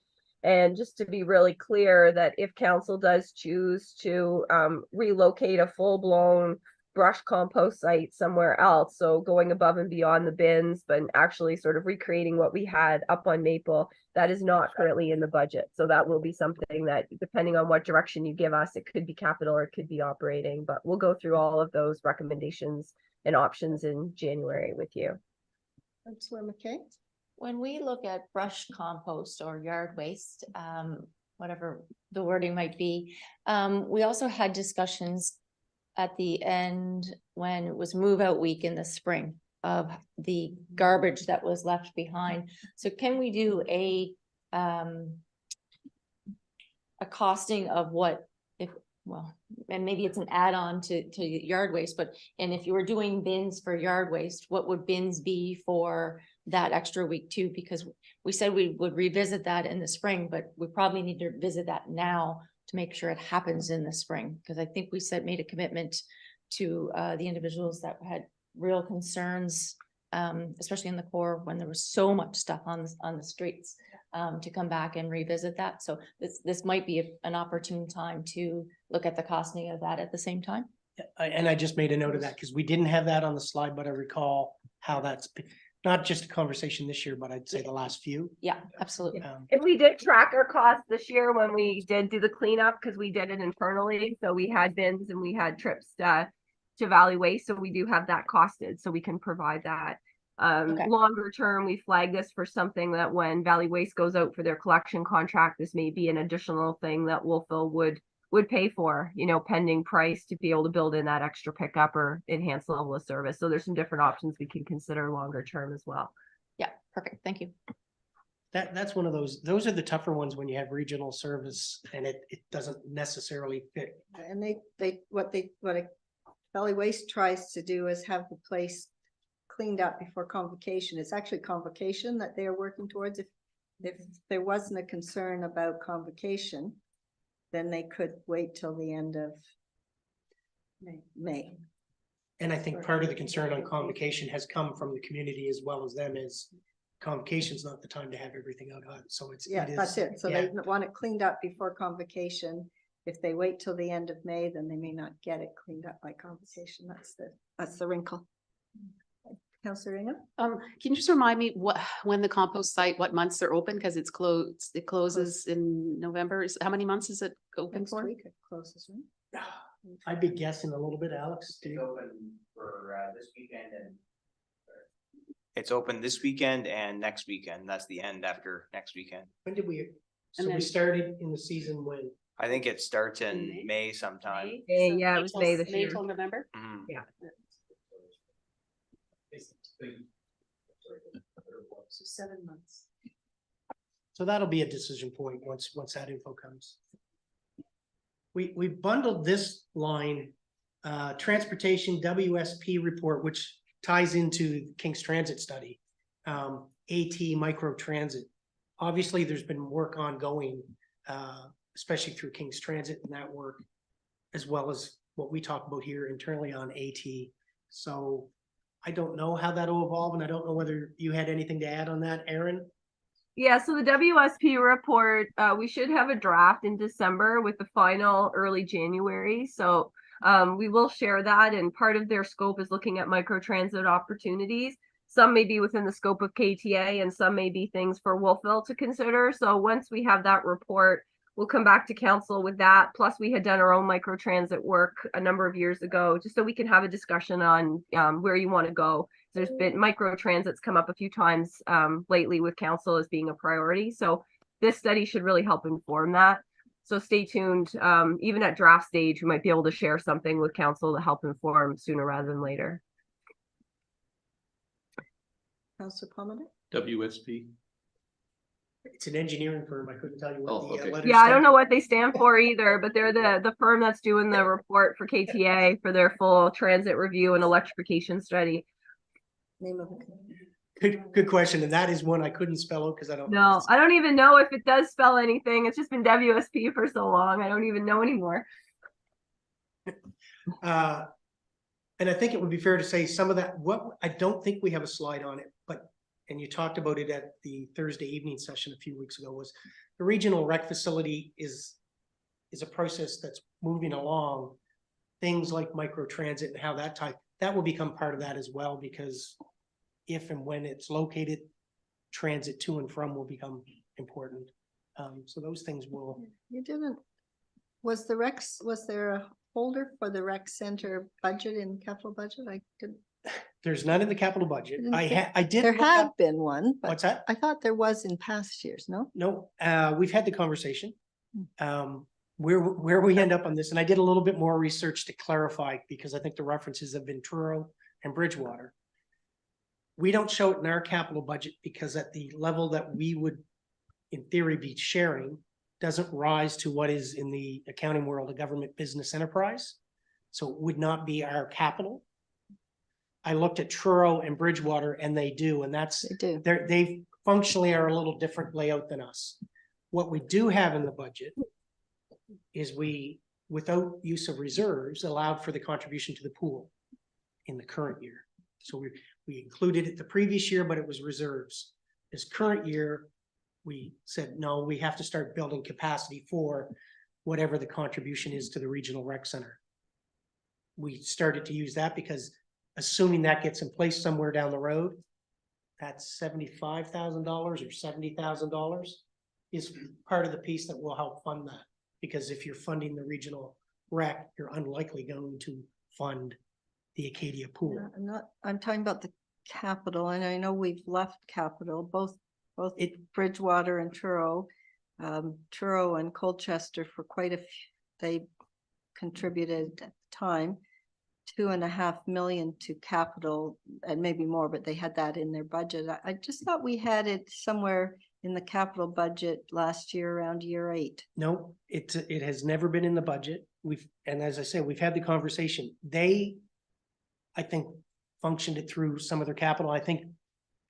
And just to be really clear that if council does choose to relocate a full-blown brush compost site somewhere else, so going above and beyond the bins, but actually sort of recreating what we had up on Maple, that is not currently in the budget. So that will be something that, depending on what direction you give us, it could be capital or it could be operating, but we'll go through all of those recommendations and options in January with you. Counselor McKay? When we look at brush compost or yard waste, whatever the wording might be, we also had discussions at the end when it was move out week in the spring of the garbage that was left behind. So can we do a costing of what if, well, and maybe it's an add-on to yard waste, but, and if you were doing bins for yard waste, what would bins be for that extra week too? Because we said we would revisit that in the spring, but we probably need to visit that now to make sure it happens in the spring. Because I think we made a commitment to the individuals that had real concerns, especially in the core when there was so much stuff on the streets, to come back and revisit that. So this might be an opportune time to look at the costing of that at the same time. And I just made a note of that because we didn't have that on the slide, but I recall how that's been, not just a conversation this year, but I'd say the last few. Yeah, absolutely. And we did track our costs this year when we did do the cleanup, because we did it internally. So we had bins and we had trips to Valley Waste. So we do have that costed, so we can provide that. Okay. Longer term, we flag this for something that when Valley Waste goes out for their collection contract, this may be an additional thing that Wolfville would pay for, you know, pending price to be able to build in that extra pickup or enhanced level of service. So there's some different options we can consider longer term as well. Yeah, perfect. Thank you. That's one of those are the tougher ones when you have regional service and it doesn't necessarily fit. And what Valley Waste tries to do is have the place cleaned up before convocation. It's actually convocation that they are working towards. If there wasn't a concern about convocation, then they could wait till the end of May. And I think part of the concern on convocation has come from the community as well as them, is convocation's not the time to have everything out. So Yeah, that's it. So yeah. they want it cleaned up before convocation. If they wait till the end of May, then they may not get it cleaned up by convocation. That's the wrinkle. Councillor Ingham? Can you just remind me when the compost site, what months they're open? Because it closes in November. How many months is it open Next for? week it closes, right? I'd be guessing a little bit, Alex. do It's you? open for this weekend and it's open this weekend and next weekend. That's the end after next weekend. When did we, so And we then- started in the season when? I think it starts In in May sometime. Yeah, it was May this May year. till November? Mhm. Yeah. So 7 months. So that'll be a decision point once that info comes. We bundled this line, transportation WSP report, which ties into King's Transit study. AT micro transit. Obviously, there's been work ongoing, especially through King's Transit and that work, as well as what we talk about here internally on AT. So I don't know how that'll evolve, and I don't know whether you had anything to add on that, Aaron? Yeah, so the WSP report, we should have a draft in December with the final early January. So we will share that, and part of their scope is looking at microtransit opportunities. Some may be within the scope of KTA and some may be things for Wolfville to consider. So once we have that report, we'll come back to council with that. Plus we had done our own microtransit work a number of years ago, just so we can have a discussion on where you want to go. There's been microtransits come up a few times lately with council as being a priority. So this study should really help inform that. So stay tuned. Even at draft stage, we might be able to share something with council to help inform sooner rather than later. Councillor Palmer? WSP. It's an engineering firm. I couldn't tell you what Oh, the okay. letters Yeah, I stand don't know for. what they stand for either, but they're the firm that's doing the report for KTA for their full transit review and electrification study. Name of it. Good question. And that is one I couldn't spell out because I don't. No, I don't even know if it does spell anything. It's just been WSP for so long. I don't even know anymore. And I think it would be fair to say some of that, I don't think we have a slide on it, but, and you talked about it at the Thursday evening session a few weeks ago, was the regional rec facility is a process that's moving along. Things like microtransit and how that will become part of that as well, because if and when it's located, transit to and from will become important. So those things will. You didn't, was there a folder for the rec center budget in capital budget? I did. There's none in the capital budget. Didn't I think- did. There look had up- been one, but What's that? I thought there was in past years, no? No, we've had the conversation. Where we end up on this, and I did a little bit more research to clarify, because I think the references have been Truro and Bridgewater. We don't show it in our capital budget because at the level that we would, in theory, be sharing, doesn't rise to what is in the accounting world, a government business enterprise. So it would not be our capital. I looked at Truro and Bridgewater and they do, and that's, They do. they functionally are a little different layout than us. What we do have in the budget is we, without use of reserves, allowed for the contribution to the pool in the current year. So we included it the previous year, but it was reserves. This current year, we said, no, we have to start building capacity for whatever the contribution is to the regional rec center. We started to use that because assuming that gets in place somewhere down the road, that's $75,000 or $70,000 is part of the piece that will help fund that. Because if you're funding the regional rec, you're unlikely going to fund the Acadia pool. I'm talking about the capital, and I know we've left capital, both Bridgewater and Truro. Truro and Colchester for quite a few, they contributed at the time 2.5 million to capital, and maybe more, but they had that in their budget. I just thought we had it somewhere in the capital budget last year around year 8. No, it has never been in the budget. And as I said, we've had the conversation. They, I think, functioned it through some of their capital, I think,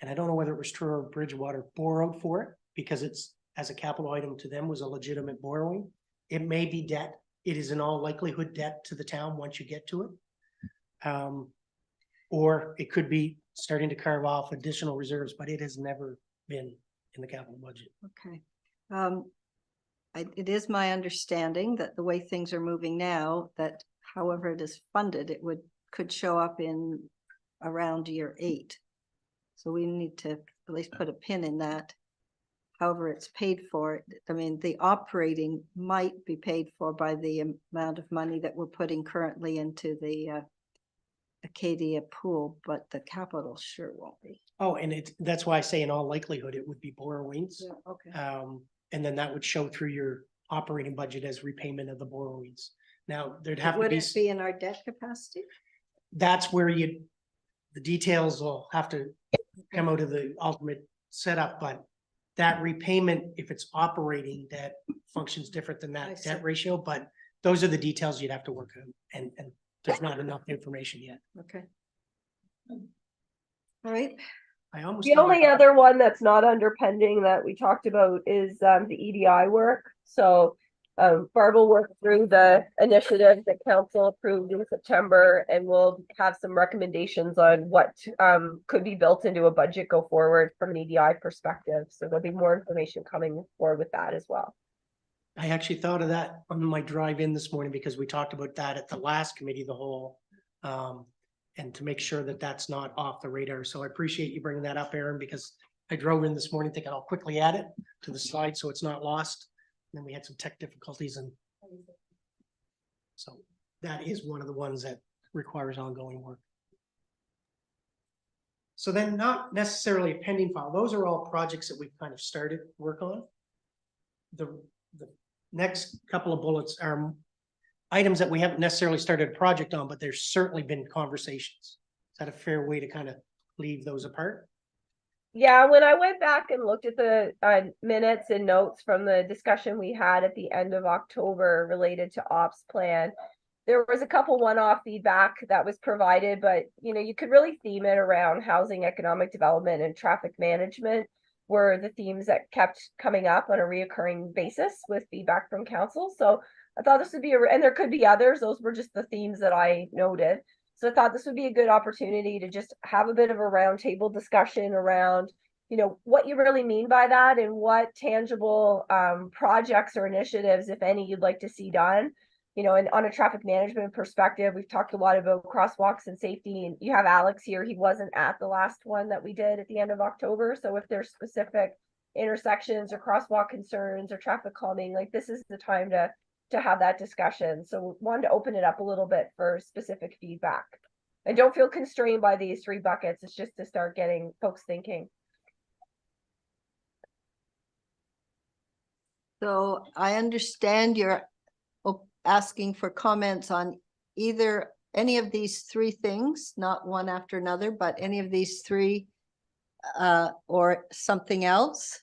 and I don't know whether it was Truro or Bridgewater borrowed for it because it's as a capital item to them was a legitimate borrowing. It may be debt. It is in all likelihood debt to the town once you get to it. Or it could be starting to carve off additional reserves, but it has never been in the capital budget. Okay. It is my understanding that the way things are moving now, that however it is funded, it could show up in around year 8. So we need to at least put a pin in that. However it's paid for. I mean, the operating might be paid for by the amount of money that we're putting currently into the Acadia pool, but the capital sure won't be. Oh, and that's why I say in all likelihood, it would be borrowings. Okay. And then that would show through your operating budget as repayment of the borrowings. Now, there'd have to Would be, it be in our debt capacity? that's where the details will have to come out of the ultimate setup, but that repayment, if it's operating, that functions different than I that see. debt ratio, but those are the details you'd have to work on, and there's not enough information yet. Okay. All right, I almost. The thought I only could- other one that's not under pending that we talked about is the EDI work. So Barb will work through the initiative that council approved in September, and we'll have some recommendations on what could be built into a budget go forward from an EDI perspective. So there'll be more information coming forward with that as well. I actually thought of that on my drive in this morning because we talked about that at the last committee, of the whole. And to make sure that that's not off the radar. So I appreciate you bringing that up, Aaron, because I drove in this morning thinking I'll quickly add it to the slide so it's not lost. And then we had some tech difficulties, and so that is one of the ones that requires ongoing work. So then not necessarily a pending file. Those are all projects that we've kind of started work on. The next couple of bullets are items that we haven't necessarily started a project on, but there's certainly been conversations. Is that a fair way to kind of leave those apart? Yeah, when I went back and looked at the minutes and notes from the discussion we had at the end of October related to ops plan, there was a couple one-off feedback that was provided, but you could really theme it around housing, economic development, and traffic management were the themes that kept coming up on a reoccurring basis with feedback from council. So I thought this would be, and there could be others, those were just the themes that I noted. So I thought this would be a good opportunity to just have a bit of a roundtable discussion around, what you really mean by that and what tangible projects or initiatives, if any, you'd like to see done. And on a traffic management perspective, we've talked a lot about crosswalks and safety, and you have Alex here. He wasn't at the last one that we did at the end of October. So if there's specific intersections or crosswalk concerns or traffic calming, like this is the time to have that discussion. So wanted to open it up a little bit for specific feedback. And don't feel constrained by these 3 buckets. It's just to start getting folks thinking. so I understand you're asking for comments on either any of these 3 things, not one after another, but any of these 3 or something else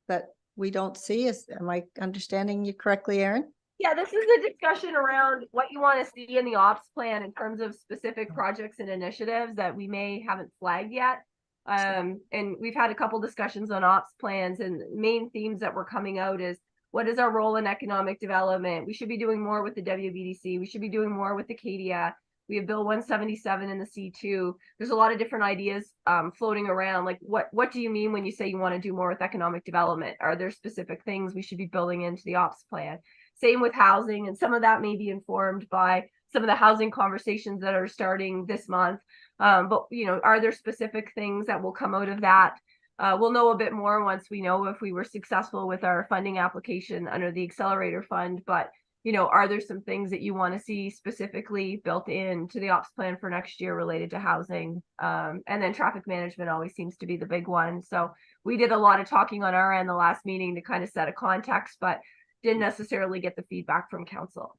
that we don't see. Am I understanding you correctly, Aaron? Yeah, this is a discussion around what you want to see in the ops plan in terms of specific projects and initiatives that we may haven't flagged yet. And we've had a couple discussions on ops plans, and the main themes that were coming out is what is our role in economic development? We should be doing more with the WVDC. We should be doing more with Acadia. We have Bill 177 in the C2. There's a lot of different ideas floating around. Like what do you mean when you say you want to do more with economic development? Are there specific things we should be building into the ops plan? Same with housing, and some of that may be informed by some of the housing conversations that are starting this month. But are there specific things that will come out of that? We'll know a bit more once we know if we were successful with our funding application under the accelerator fund. But are there some things that you want to see specifically built into the ops plan for next year related to housing? And then traffic management always seems to be the big one. So we did a lot of talking on our end the last meeting to kind of set a context, but didn't necessarily get the feedback from council.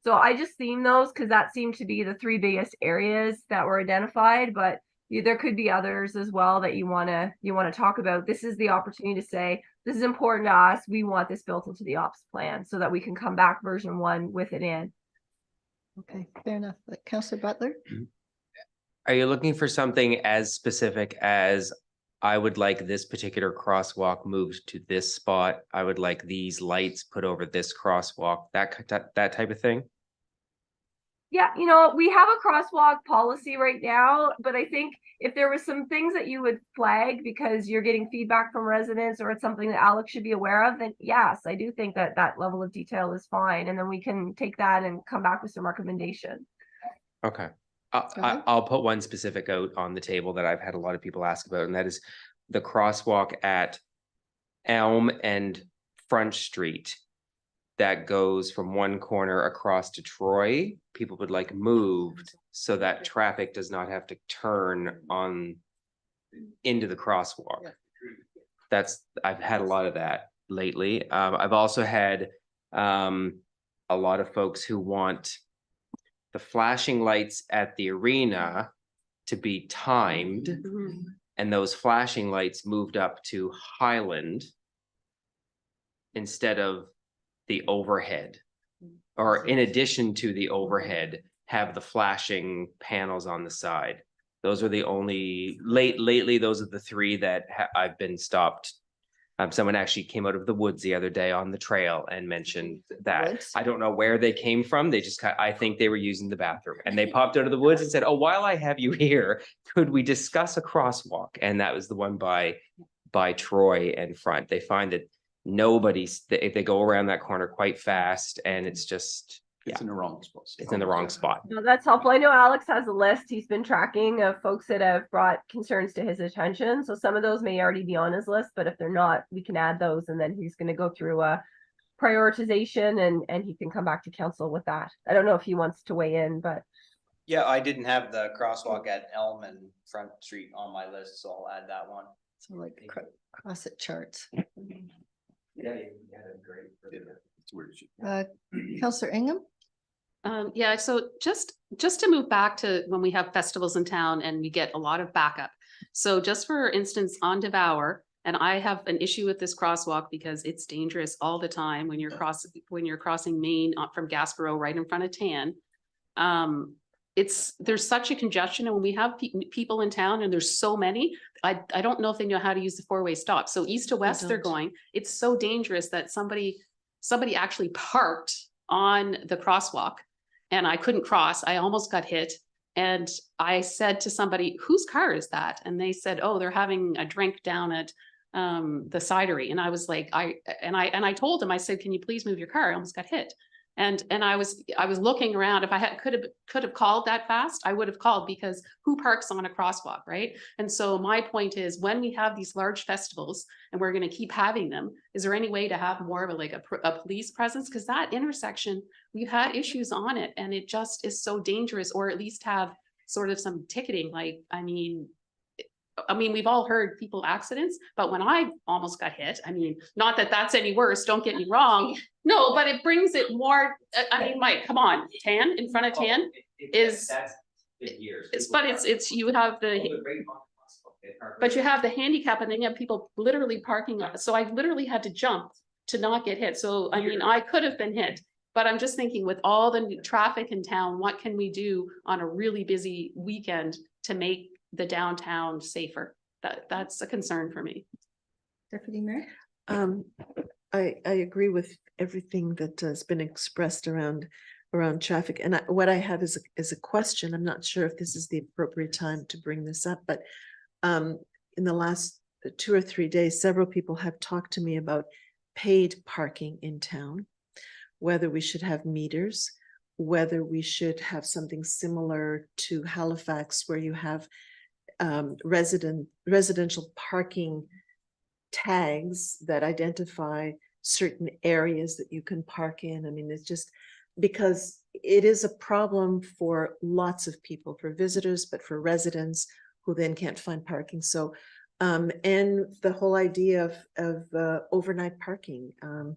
So I just themed those because that seemed to be the 3 biggest areas that were identified, but there could be others as well that you want to talk about. This is the opportunity to say, this is important to us. We want this built into the ops plan so that we can come back version 1 with it in. Okay, fair enough. Councillor Butler? Are you looking for something as specific as I would like this particular crosswalk moved to this spot? I would like these lights put over this crosswalk, that type of thing? Yeah, we have a crosswalk policy right now, but I think if there was some things that you would flag because you're getting feedback from residents or it's something that Alex should be aware of, then yes, I do think that that level of detail is fine. And then we can take that and come back with some recommendations. Okay. ahead. I'll put one specific out on the table that I've had a lot of people ask about, and that is the crosswalk at Elm and Front Street that goes from one corner across to Troy. People would like moved so that traffic does not have to turn on into the crosswalk. I've had a lot of that lately. I've also had a lot of folks who want the flashing lights at the arena to be timed. Mhm. And those flashing lights moved up to Highland instead of the overhead. Or in addition to the overhead, have the flashing panels on the side. Those are the only, lately, those are the three that I've been stopped. Someone actually came out of the woods the other day on the trail and mentioned that. Woods? I don't know where they came from. They just, I think they were using the bathroom and they popped out of the woods and said, oh, while I have you here, could we discuss a crosswalk? And that was the one by Troy and Front. They find that nobody's, they go around that corner quite fast and it's just, It's in the wrong spot. it's in the wrong spot. No, that's helpful. I know Alex has a list he's been tracking of folks that have brought concerns to his attention. So some of those may already be on his list, but if they're not, we can add those and then he's gonna go through a prioritization and he can come back to council with that. I don't know if he wants to weigh in, but Yeah, I didn't have the crosswalk at Elm and Front Street on my list, so I'll add that one. So like cross it charts. Yeah, you had a great. It's where it should- Counselor Ingham? Yeah, so just to move back to when we have festivals in town and we get a lot of backup. So just for instance, on Devour, and I have an issue with this crosswalk because it's dangerous all the time when you're crossing Main from Gaspereau right in front of Tan. There's such a congestion and when we have people in town and there's so many, I don't know if they know how to use the four-way stop. So east to west they're going, it's so dangerous that somebody actually parked on the crosswalk and I couldn't cross. I almost got hit. And I said to somebody, whose car is that? And they said, oh, they're having a drink down at the cidery. And I was like, I told him, I said, can you please move your car? I almost got hit. And I was looking around. If I could have called that fast, I would have called because who parks on a crosswalk, right? And so my point is when we have these large festivals and we're going to keep having them, is there any way to have more of a police presence? Because that intersection, we've had issues on it and it just is so dangerous, or at least have sort of some ticketing. Like, I mean, we've all heard people accidents, but when I almost got hit, I mean, not that that's any worse, don't get me wrong. No, but it brings it more, I mean, Mike, come on, Tan, in front of Tan is, it's, you have the, but you have the handicap and then you have people literally parking. So I literally had to jump to not get hit. So, I mean, I could have been hit, but I'm just thinking with all the new traffic in town, what can we do on a really busy weekend to make the downtown safer? That's a concern for me. Deputy Mayor? I agree with everything that has been expressed around traffic. And what I have is a question. I'm not sure if this is the appropriate time to bring this up, but in the last 2 or 3 days, several people have talked to me about paid parking in town, whether we should have meters, whether we should have something similar to Halifax where you have residential parking tags that identify certain areas that you can park in. I mean, it's just because it is a problem for lots of people, for visitors, but for residents who then can't find parking. So, and the whole idea of overnight parking I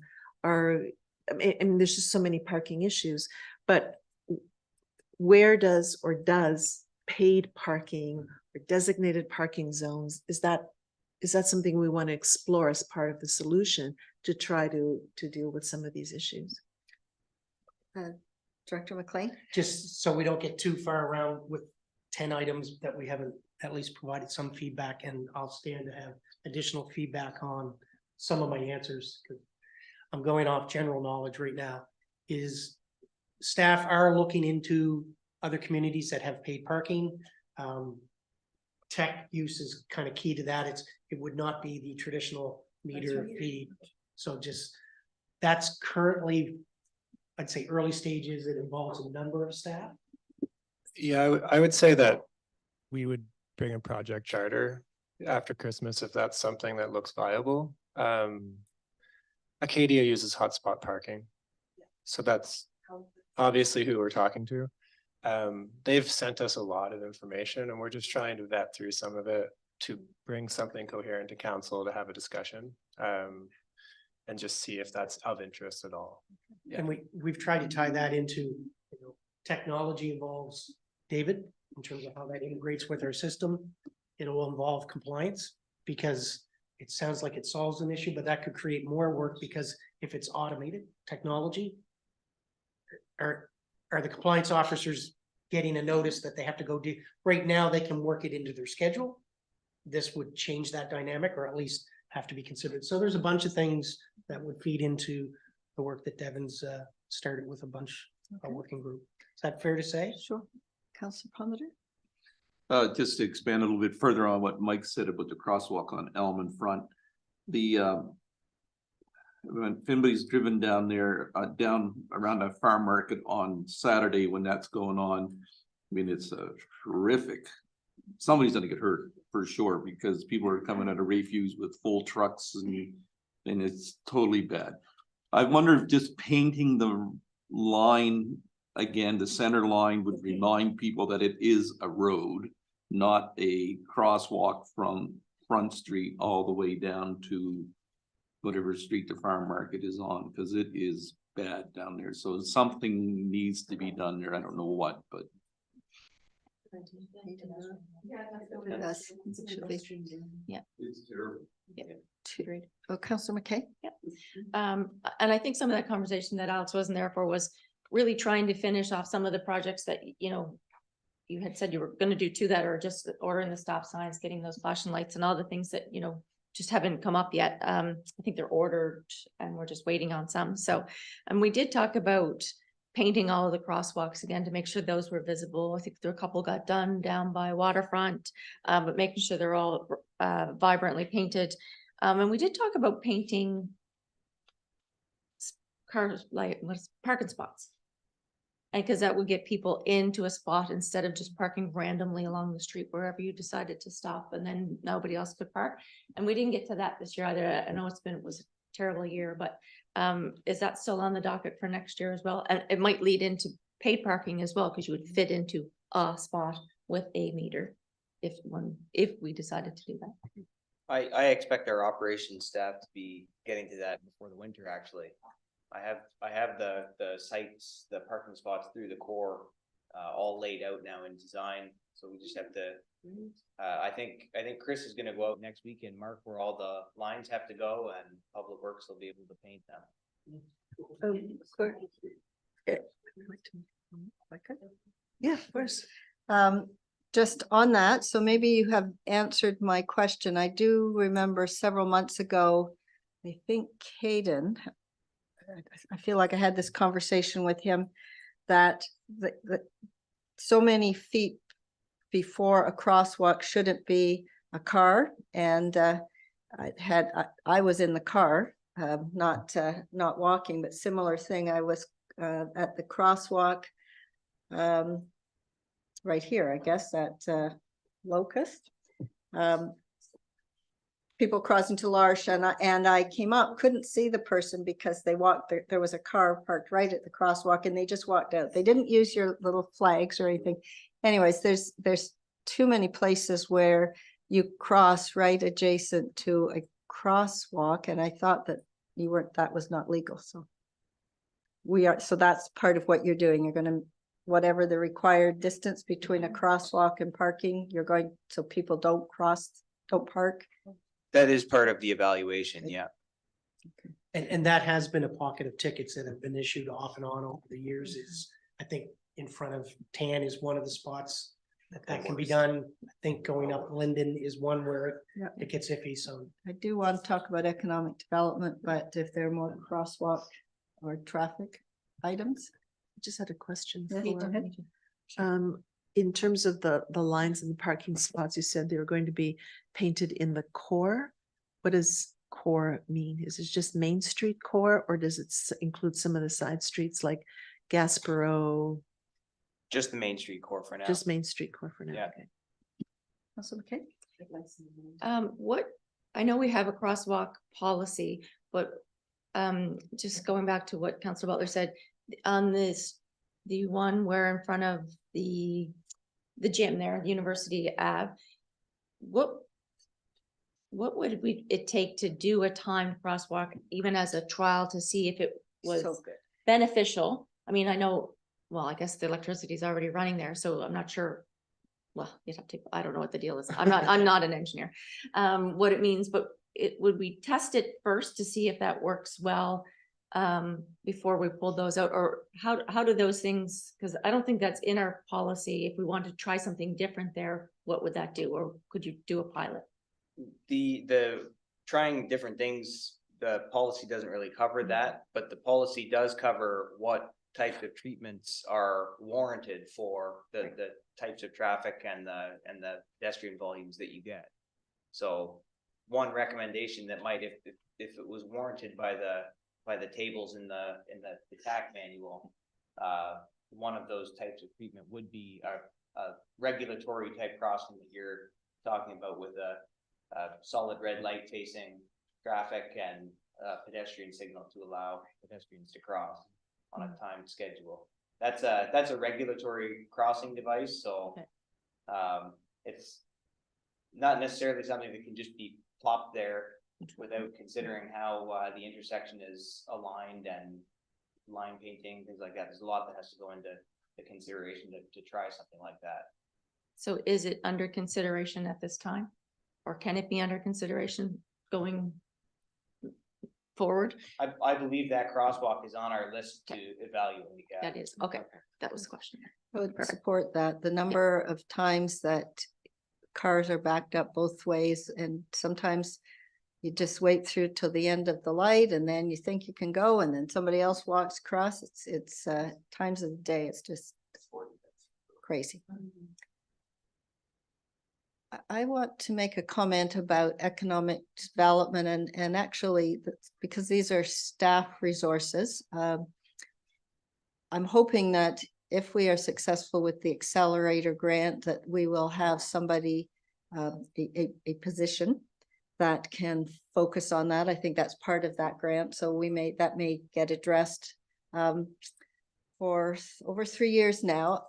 mean, there's just so many parking issues, but where does paid parking or designated parking zones, is that something we want to explore as part of the solution to try to deal with some of these issues? Director McLean? Just so we don't get too far around with 10 items that we haven't at least provided some feedback, and I'll stand to have additional feedback on some of my answers, because I'm going off general knowledge right now, is staff are looking into other communities that have paid parking. Tech use is kind of key to that. It would not be the traditional meter fee. So just, that's currently, I'd say early stages. It involves a number of staff. Yeah, I would say that we would bring a project charter after Christmas if that's something that looks viable. Acadia uses hotspot parking. So that's obviously who we're talking to. They've sent us a lot of information and we're just trying to vet through some of it to bring something coherent to council to have a discussion and just see if that's of interest at all. And we've tried to tie that into, technology involves David, in terms of how that integrates with our system. It'll involve compliance because it sounds like it solves an issue, but that could create more work because if it's automated technology, are the compliance officers getting a notice that they have to go do, right now they can work it into their schedule. This would change that dynamic or at least have to be considered. So there's a bunch of things that would feed into the work that Devin's started with a bunch, a working group. Is that fair to say? Sure. Councillor Palmer? Just to expand a little bit further on what Mike said about the crosswalk on Elm in front. When anybody's driven down there, down around that farm market on Saturday when that's going on, I mean, it's a horrific. Somebody's gonna get hurt for sure because people are coming out of refuse with full trucks and it's totally bad. I wonder if just painting the line again, the center line would remind people that it is a road, not a crosswalk from Front Street all the way down to whatever street the farm market is on, because it is bad down there. So something needs to be done there. I don't know what, but. Yes, it should be. Yeah. It's terrible. Oh, Councillor McKay? And I think some of that conversation that Alex wasn't there for was really trying to finish off some of the projects that, you know, you had said you were gonna do to that, or just ordering the stop signs, getting those flashing lights and all the things that, you know, just haven't come up yet. I think they're ordered and we're just waiting on some. So, and we did talk about painting all of the crosswalks again to make sure those were visible. I think there were a couple got done down by Waterfront, but making sure they're all vibrantly painted. And we did talk about painting cars, like what's parking spots. And because that would get people into a spot instead of just parking randomly along the street wherever you decided to stop and then nobody else could park. And we didn't get to that this year either. I know it was a terrible year, but is that still on the docket for next year as well? And it might lead into paid parking as well, because you would fit into a spot with a meter if we decided to do that. I expect our operations staff to be getting to that before the winter, actually. I have the sites, the parking spots through the core, all laid out now in design, so we just have to. I think Chris is gonna go out next week and mark where all the lines have to go, and Public Works will be able to paint them. Yeah, of course. Just on that, so maybe you have answered my question. I do remember several months ago, I think Caden, I feel like I had this conversation with him that so many feet before a crosswalk shouldn't be a car. And I was in the car, not walking, but similar thing. I was at the crosswalk right here, I guess, at Locust. People crossing to L'Arche, and I came up, couldn't see the person because they walked, there was a car parked right at the crosswalk and they just walked out. They didn't use your little flags or anything. Anyways, there's too many places where you cross right adjacent to a crosswalk, and I thought that that was not legal. So so that's part of what you're doing. You're gonna, whatever the required distance between a crosswalk and parking, you're going, so people don't park. That is part of the evaluation, yeah. And that has been a pocket of tickets that have been issued off and on over the years. Is I think in front of Tan is one of the spots that can be done. I think going up Linden is one where it gets iffy, so. I do want to talk about economic development, but if there are more crosswalk or traffic items. I just had a question. Yeah, go ahead. In terms of the lines and the parking spots, you said they were going to be painted in the core. What does core mean? Is it just Main Street core, or does it include some of the side streets like Gaspereau? Just the Main Street core for now. Just Main Street core for now. Yeah. Okay. Also, okay. I know we have a crosswalk policy, but just going back to what Councilor Butler said, on the one where in front of the gym there, University Ave, what would it take to do a timed crosswalk, even as a trial, to see if it was So good. beneficial? I mean, I know well, I guess the electricity is already running there, so I'm not sure. Well, you'd have to, I don't know what the deal is. I'm not an engineer. What it means, but would we test it first to see if that works well? Before we pull those out, or how do those things, because I don't think that's in our policy. If we want to try something different there, what would that do? Or could you do a pilot? The trying different things, the policy doesn't really cover that, but the policy does cover what types of treatments are warranted for the types of traffic and the pedestrian volumes that you get. So one recommendation that might, if it was warranted by the tables in the TAC manual, one of those types of treatment would be a regulatory type crossing that you're talking about, with a solid red light facing traffic and a pedestrian signal to allow pedestrians to cross on a timed schedule. That's a regulatory crossing device, so it's not necessarily something that can just be plopped there without considering how the intersection is aligned and line painting, things like that. There's a lot that has to go into the consideration to try something like that. So is it under consideration at this time? Or can it be under consideration going forward? I believe that crosswalk is on our list to evaluate. Yeah. That is, okay, that was the question. I would support that. The number of times that cars are backed up both ways, and sometimes you just wait through till the end of the light and then you think you can go and then somebody else walks across. It's times of the day. It's just crazy. I want to make a comment about economic development and actually because these are staff resources. I'm hoping that if we are successful with the accelerator grant, that we will have somebody, a position that can focus on that. I think that's part of that grant. So that may get addressed for over 3 years now.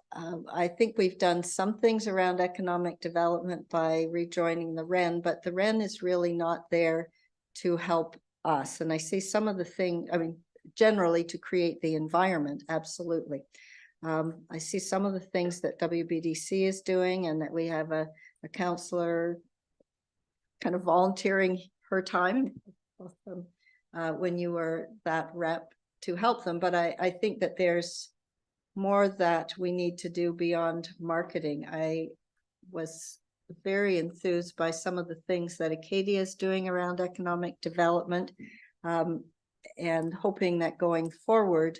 I think we've done some things around economic development by rejoining the REN, but the REN is really not there to help us. And I see some of the thing, I mean, generally to create the environment, absolutely. I see some of the things that WBDC is doing, and that we have a counselor kind of volunteering her time when you were that rep to help them. But I think that there's more that we need to do beyond marketing. I was very enthused by some of the things that Acadia is doing around economic development, and hoping that going forward,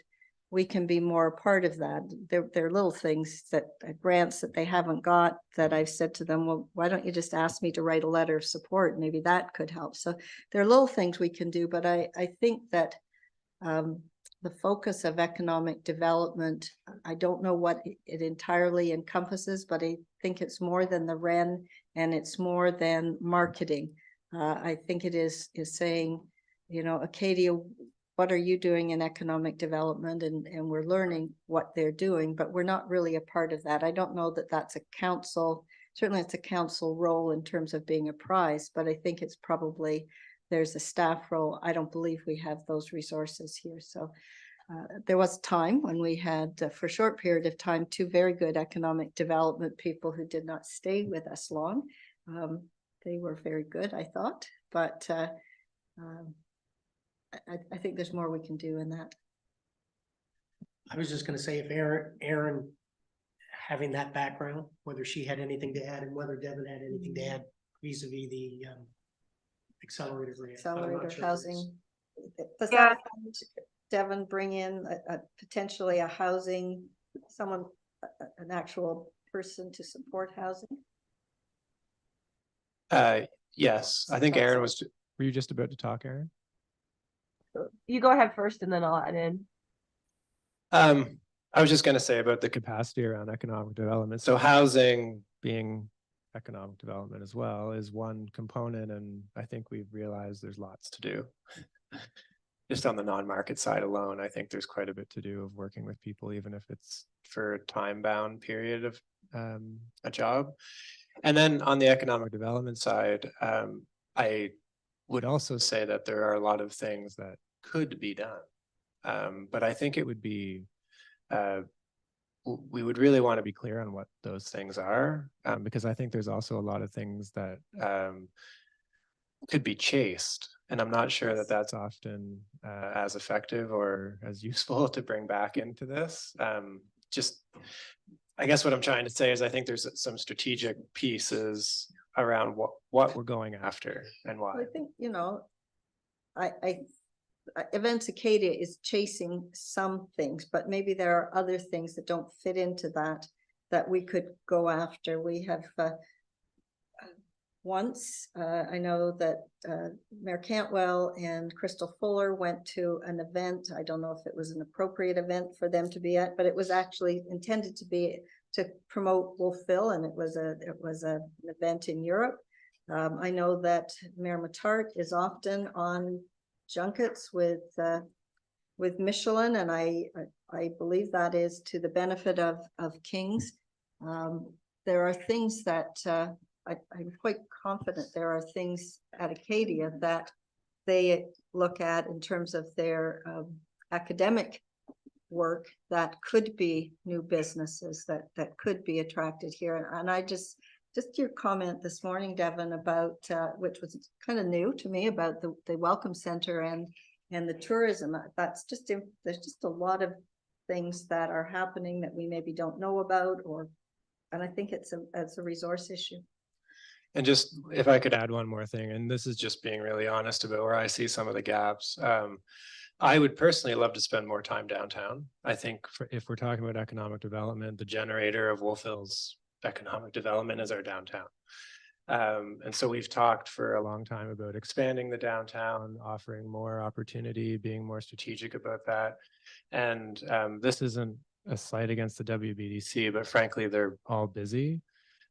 we can be more a part of that. There are little things that grants that they haven't got that I've said to them, well, why don't you just ask me to write a letter of support? Maybe that could help. So there are little things we can do, but I think that the focus of economic development, I don't know what it entirely encompasses, but I think it's more than the REN and it's more than marketing. I think it is saying, you know, Acadia, what are you doing in economic development? And we're learning what they're doing, but we're not really a part of that. I don't know that that's a council, certainly it's a council role in terms of being a prize, but I think it's probably, there's a staff role. I don't believe we have those resources here. So there was a time when we had, for a short period of time, 2 very good economic development people who did not stay with us long. They were very good, I thought, but I think there's more we can do in that. I was just gonna say, if Erin having that background, whether she had anything to add and whether Devin had anything to add vis-a-vis the accelerator grant. but I'm not Accelerator sure housing. Does Yeah. that, Devin, bring in a potentially a housing, someone, an actual person to support housing? Yes, I think Aaron was, were you just about to talk, Aaron? You go ahead first and then I'll add in. I was just gonna say about the capacity around economic development. So housing being economic development as well is one component, and I think we've realized there's lots to do. Just on the non-market side alone, I think there's quite a bit to do of working with people, even if it's for a time-bound period of a job. And then on the economic development side, I would also say that there are a lot of things that could be done. But I think it would be we would really want to be clear on what those things are, because I think there's also a lot of things that could be chased. And I'm not sure that that's often as effective or as useful to bring back into this. I guess what I'm trying to say is I think there's some strategic pieces around what we're going after and why. I think, Events Acadia is chasing some things, but maybe there are other things that don't fit into that we could go after. We have once, I know that Mayor Cantwell and Crystal Fuller went to an event. I don't know if it was an appropriate event for them to be at, but it was actually intended to promote Wolfville, and it was an event in Europe. I know that Mayor Matart is often on junkets with Michelin, and I believe that is to the benefit of Kings. There are things that I'm quite confident there are things at Acadia that they look at in terms of their academic work that could be new businesses that could be attracted here. And I just your comment this morning, Devin, about which was kind of new to me, about the Welcome Center and the tourism. That's just there's just a lot of things that are happening that we maybe don't know about, and I think it's a resource issue. And just if I could add one more thing, and this is just being really honest about where I see some of the gaps. I would personally love to spend more time downtown. I think if we're talking about economic development, the generator of Wolfville's economic development is our downtown. And so we've talked for a long time about expanding the downtown, offering more opportunity, being more strategic about that. And this isn't a slight against the WBDC, but frankly, they're all busy.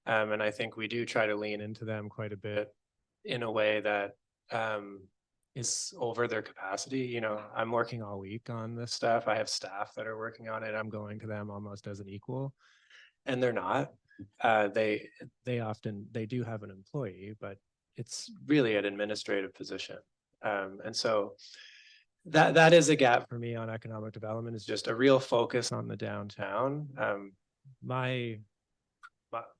And I think we do try to lean into them quite a bit in a way that is over their capacity. I'm working all week on this stuff. I have staff that are working on it. I'm going to them almost as an equal, and they're not. They do have an employee, but it's really an administrative position. And so that is a gap for me on economic development, is just a real focus on the downtown.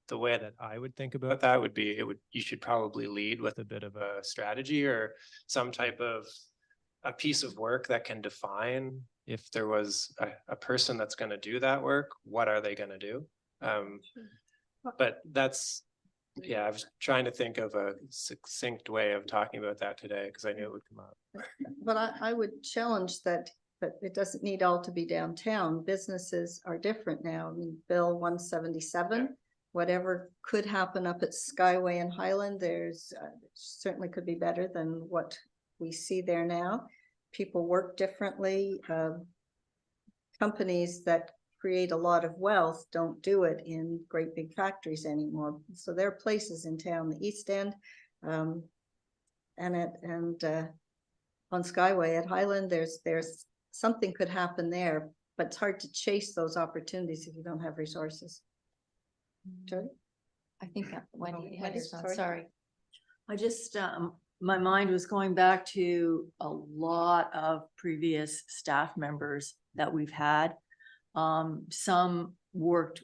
The way that I would think about that would be, you should probably lead with a bit of a strategy or some type of a piece of work that can define, if there was a person that's going to do that work, what are they going to do? But that's, I was trying to think of a succinct way of talking about that today, because I knew it would come up. But I would challenge that it doesn't need all to be downtown. Businesses are different now. I mean, Bill 177, whatever could happen up at Skyway and Highland, there's certainly could be better than what we see there now. People work differently. Companies that create a lot of wealth don't do it in great big factories anymore. So there are places in town, the East End, and on Skyway at Highland, there's something could happen there, but it's hard to chase those opportunities if you don't have resources. Jody? I think Wendy had Wendy, hers on, sorry. sorry. I just, my mind was going back to a lot of previous staff members that we've had. Some worked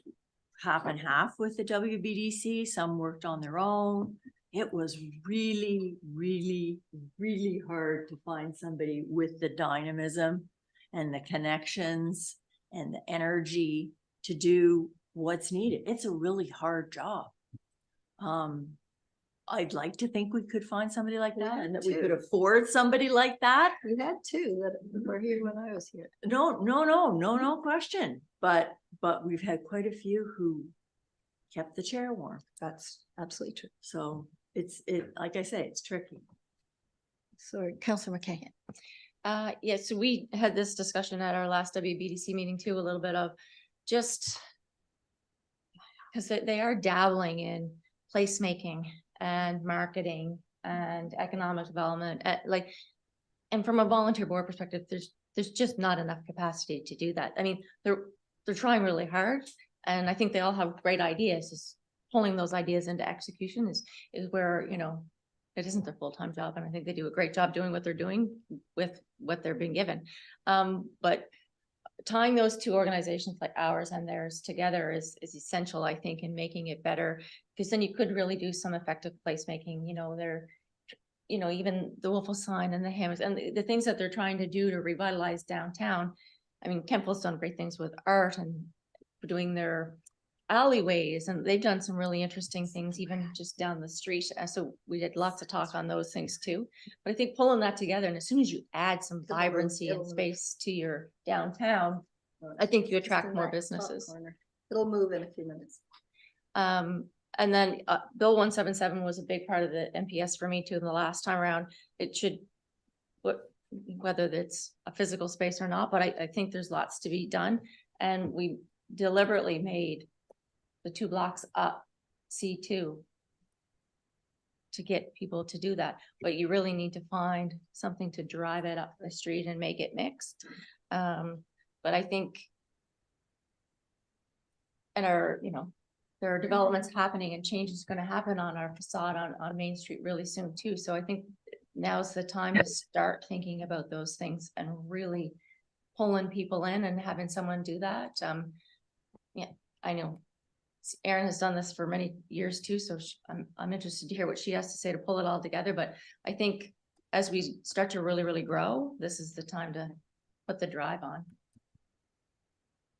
half and half with the WBDC, some worked on their own. It was really, really, really hard to find somebody with the dynamism and the connections and the energy to do what's needed. It's a really hard job. I'd like to think we could find somebody like that, and that we could afford somebody like that. We had two that were here when I was here. No question. But we've had quite a few who kept the chair warm. That's absolutely true. So like I say, it's tricky. So Councillor McCahan. Yes, so we had this discussion at our last WBDC meeting too, a little bit of just because they are dabbling in placemaking and marketing and economic development, and from a volunteer board perspective, there's just not enough capacity to do that. I mean, they're trying really hard, and I think they all have great ideas. Just pulling those ideas into execution is where, it isn't their full-time job, and I think they do a great job doing what they're doing with what they're being given. But tying those two organizations like ours and theirs together is essential, I think, in making it better. Because then you could really do some effective placemaking, even the Wolf sign and the hammers and the things that they're trying to do to revitalize downtown. I mean, Kempville's done great things with art and doing their alleyways, and they've done some really interesting things even just down the street. So we did lots of talk on those things too. But I think pulling that together, and as soon as you add some It'll move, vibrancy it'll and move. space to your downtown, I think you Just attract in more that top businesses. corner. It'll move in a few minutes. And then Bill 177 was a big part of the MPS for me too. The last time around, it should, whether it's a physical space or not, but I think there's lots to be done. And we deliberately made the 2 blocks up C2 to get people to do that. But you really need to find something to drive it up the street and make it mixed. But I think, and there are developments happening and change is going to happen on our facade on Main Street really soon too. So I think now's the time to start thinking about those things and really pulling people in and having someone do that. Yeah, I know Erin has done this for many years too, so I'm interested to hear what she has to say to pull it all together. But I think as we start to really, really grow, this is the time to put the drive on.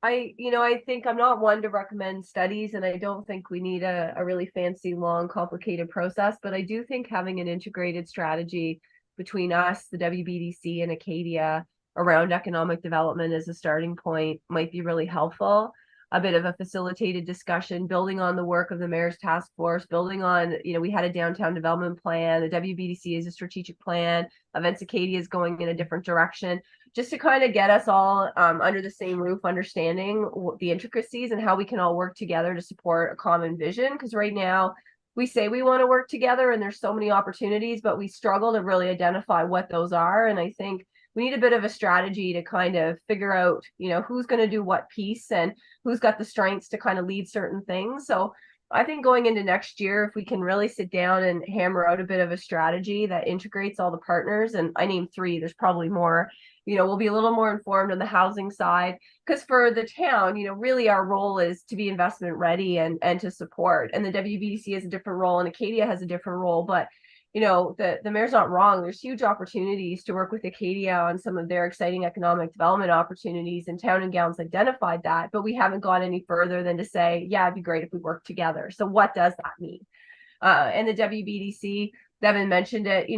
I think I'm not one to recommend studies, and I don't think we need a really fancy, long, complicated process, but I do think having an integrated strategy between us, the WBDC and Acadia around economic development as a starting point might be really helpful. A bit of a facilitated discussion, building on the work of the mayor's task force, building on, we had a downtown development plan, the WBDC is a strategic plan, Events Acadia is going in a different direction, just to kind of get us all under the same roof, understanding the intricacies and how we can all work together to support a common vision. Because right now we say we want to work together and there's so many opportunities, but we struggle to really identify what those are. And I think we need a bit of a strategy to kind of figure out, who's going to do what piece and who's got the strengths to kind of lead certain things. So I think going into next year, if we can really sit down and hammer out a bit of a strategy that integrates all the partners, and I named 3, there's probably more, we'll be a little more informed on the housing side, because for the town, really our role is to be investment ready and to support. And the WBDC has a different role and Acadia has a different role, but the mayor's not wrong. There's huge opportunities to work with Acadia on some of their exciting economic development opportunities, and Town and Gown's identified that, but we haven't gone any further than to say, yeah, it'd be great if we work together. So what does that mean? And the WBDC, Devin mentioned it,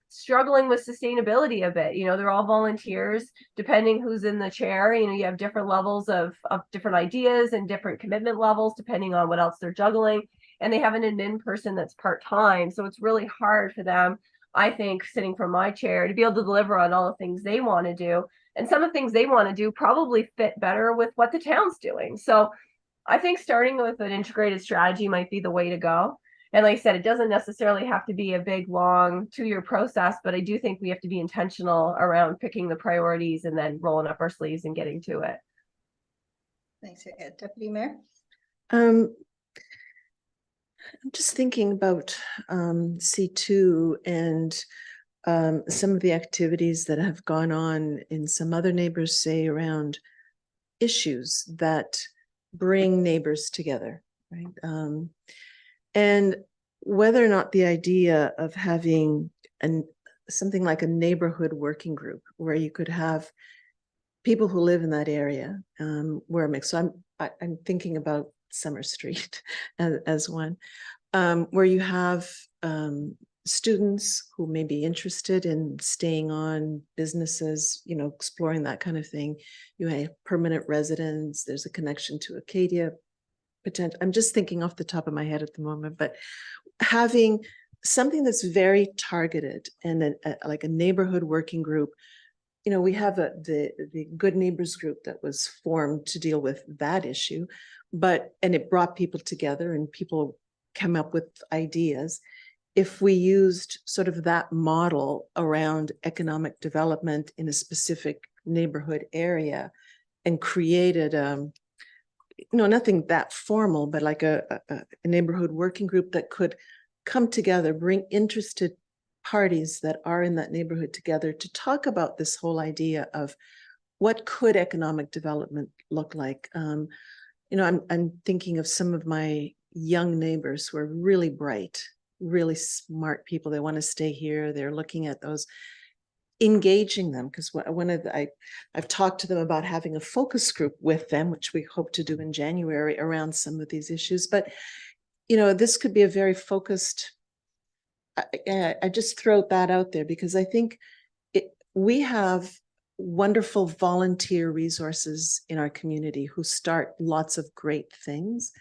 struggling with sustainability a bit. They're all volunteers, depending who's in the chair. You have different levels of different ideas and different commitment levels, depending on what else they're juggling. And they have an admin person that's part-time. So it's really hard for them, I think, sitting from my chair, to be able to deliver on all the things they want to do. And some of the things they want to do probably fit better with what the town's doing. So I think starting with an integrated strategy might be the way to go. And like I said, it doesn't necessarily have to be a big, long 2-year process, but I do think we have to be intentional around picking the priorities and then rolling up our sleeves and getting to it. Thanks, Deputy Mayor. I'm just thinking about C2 and some of the activities that have gone on in some other neighbors, say around issues that bring neighbors together, right? And whether or not the idea of having something like a neighborhood working group where you could have people who live in that area were mixed. So I'm thinking about Summer Street as one, where you have students who may be interested in staying on, businesses, exploring that kind of thing. You have permanent residents, there's a connection to Acadia. I'm just thinking off the top of my head at the moment, but having something that's very targeted and like a neighborhood working group. We have the Good Neighbors group that was formed to deal with that issue, and it brought people together and people came up with ideas. If we used sort of that model around economic development in a specific neighborhood area and created nothing that formal, but like a neighborhood working group that could come together, bring interested parties that are in that neighborhood together to talk about this whole idea of what could economic development look like? You know, I'm thinking of some of my young neighbors who are really bright, really smart people. They want to stay here. They're looking at those, engaging them, because one of the, I've talked to them about having a focus group with them, which we hope to do in January around some of these issues. But, you know, this could be a very focused, I just throw that out there because I think we have wonderful volunteer resources in our community who start lots of great things.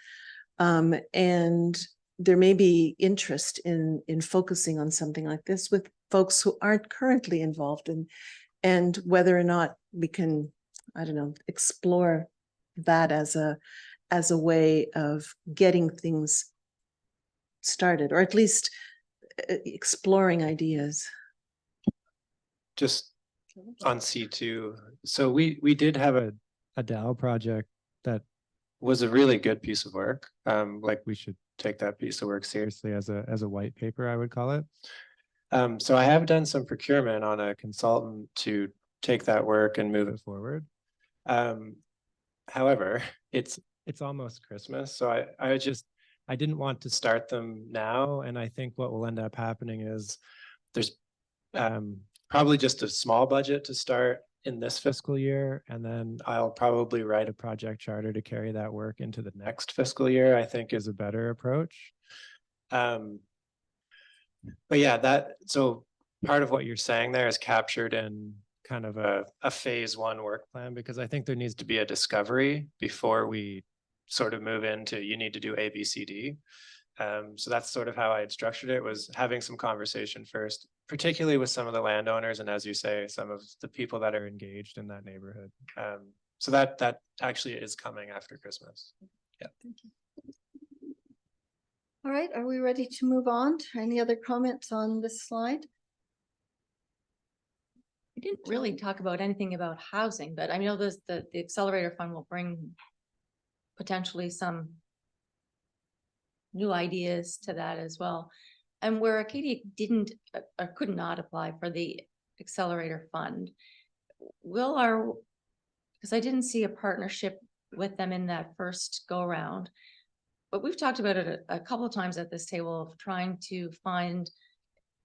And there may be interest in focusing on something like this with folks who aren't currently involved in, and whether or not we can, I don't know, explore that as a way of getting things started, or at least exploring ideas. Just on C2, so we did have a DAO project that was a really good piece of work. Like we should take that piece of work seriously as a white paper, I would call it. So I have done some procurement on a consultant to take that work and move it forward. However, it's almost Christmas, so I didn't want to start them now, and I think what will end up happening is there's probably just a small budget to start in this fiscal year, and then I'll probably write a project charter to carry that work into the next fiscal year, I think is a better approach. But yeah, so part of what you're saying there is captured in kind of a phase 1 work plan, because I think there needs to be a discovery before we sort of move into, you need to do A, B, C, D. So that's sort of how I had structured it, was having some conversation first, particularly with some of the landowners, and as you say, some of the people that are engaged in that neighborhood. So that actually is coming after Christmas. Yeah. Thank you. All right, are we ready to move on? Any other comments on this slide? We didn't really talk about anything about housing, but I know the accelerator fund will bring potentially some new ideas to that as well. And where Acadia didn't or could not apply for the accelerator fund, because I didn't see a partnership with them in that first go around, but we've talked about it a couple of times at this table of trying to find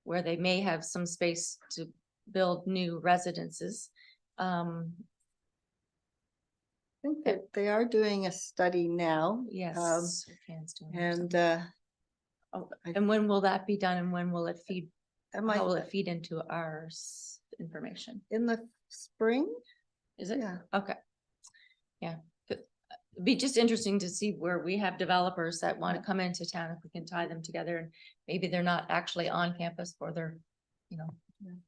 where they may have some space to build new residences. I think that they are doing a study now. Yes. Sofia's doing And and when will that be done, and when will it feed? How How will it feed into our information? in the spring? Is it? Yeah. Okay. Yeah. It'd be just interesting to see where we have developers that want to come into town, if we can tie them together, and maybe they're not actually on campus, or they're,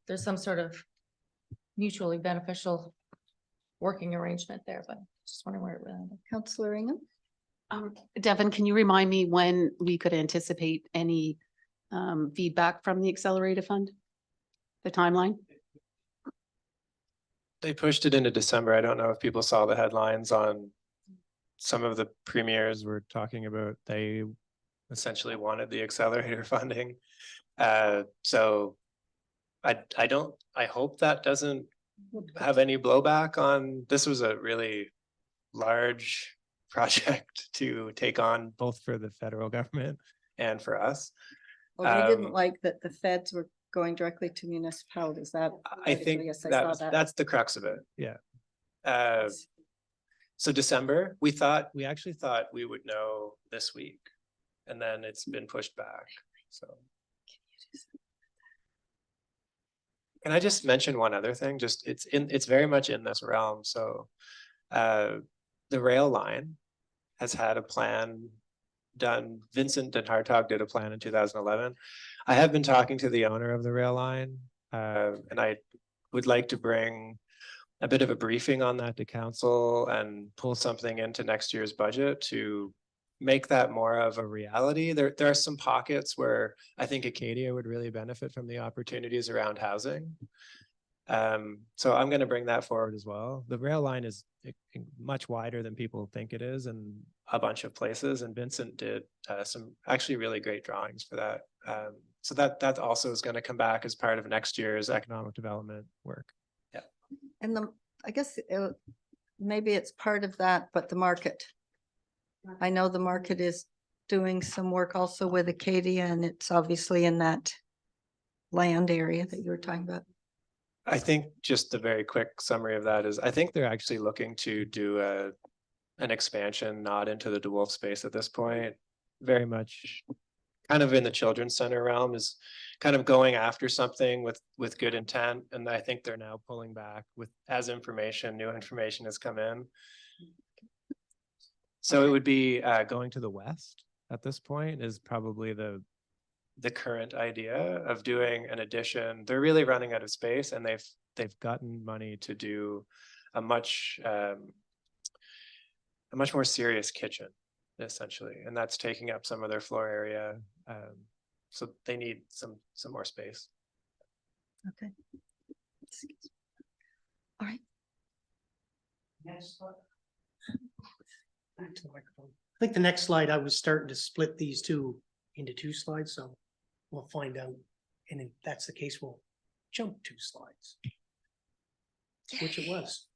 there's some sort of mutually beneficial working arrangement there, but just wondering where it went. Councillor Ingham? Devin, can you remind me when we could anticipate any feedback from the Accelerated Fund? The timeline? They pushed it into December. I don't know if people saw the headlines on some of the premiers were talking about they essentially wanted the accelerator funding. So I hope that doesn't have any blowback on, this was a really large project to take on, both for the federal government and for us. Well, they didn't like that the feds were going directly to municipalities. That I think yes, I saw that. that's the crux of it. Yeah. So December, we actually thought we would know this week, and then it's been pushed back. So. Can I just mention one other thing? Just it's very much in this realm. So the rail line has had a plan done. Vincent and Hartog did a plan in 2011. I have been talking to the owner of the rail line, and I would like to bring a bit of a briefing on that to council and pull something into next year's budget to make that more of a reality. There are some pockets where I think Acadia would really benefit from the opportunities around housing. So I'm going to bring that forward as well. The rail line is much wider than people think it is in a bunch of places, and Vincent did some actually really great drawings for that. So that also is going to come back as part of next year's economic development work. Yeah. And I guess maybe it's part of that, but the market. I know the market is doing some work also with Acadia, and it's obviously in that land area that you were talking about. I think just a very quick summary of that is, I think they're actually looking to do an expansion, not into the DeWolf space at this point. Very much kind of in the children's center realm, is kind of going after something with good intent. And I think they're now pulling back with, as new information has come in. So it would be going to the west at this point is probably the current idea of doing an addition. They're really running out of space, and they've gotten money to do a much more serious kitchen, essentially, and that's taking up some of their floor area. So they need some more space. Okay. All right. Next slide. Back to the microphone. I think the next slide, I was starting to split these two into 2 slides, so we'll find out. And if that's the case, we'll jump 2 slides. Which it was.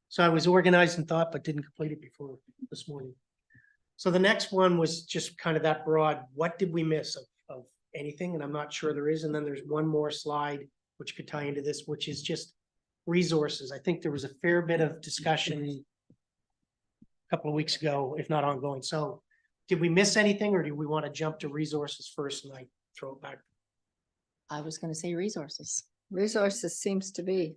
So I was organized and thought, but didn't complete it before this morning. So the next one was just kind of that broad, what did we miss of anything? And I'm not sure there is. And then there's one more slide which could tie into this, which is just resources. I think there was a fair bit of discussion a couple of weeks ago, if not ongoing. So did we miss anything, or do we want to jump to resources first and I throw it back? I was gonna say resources. Resources seems to be,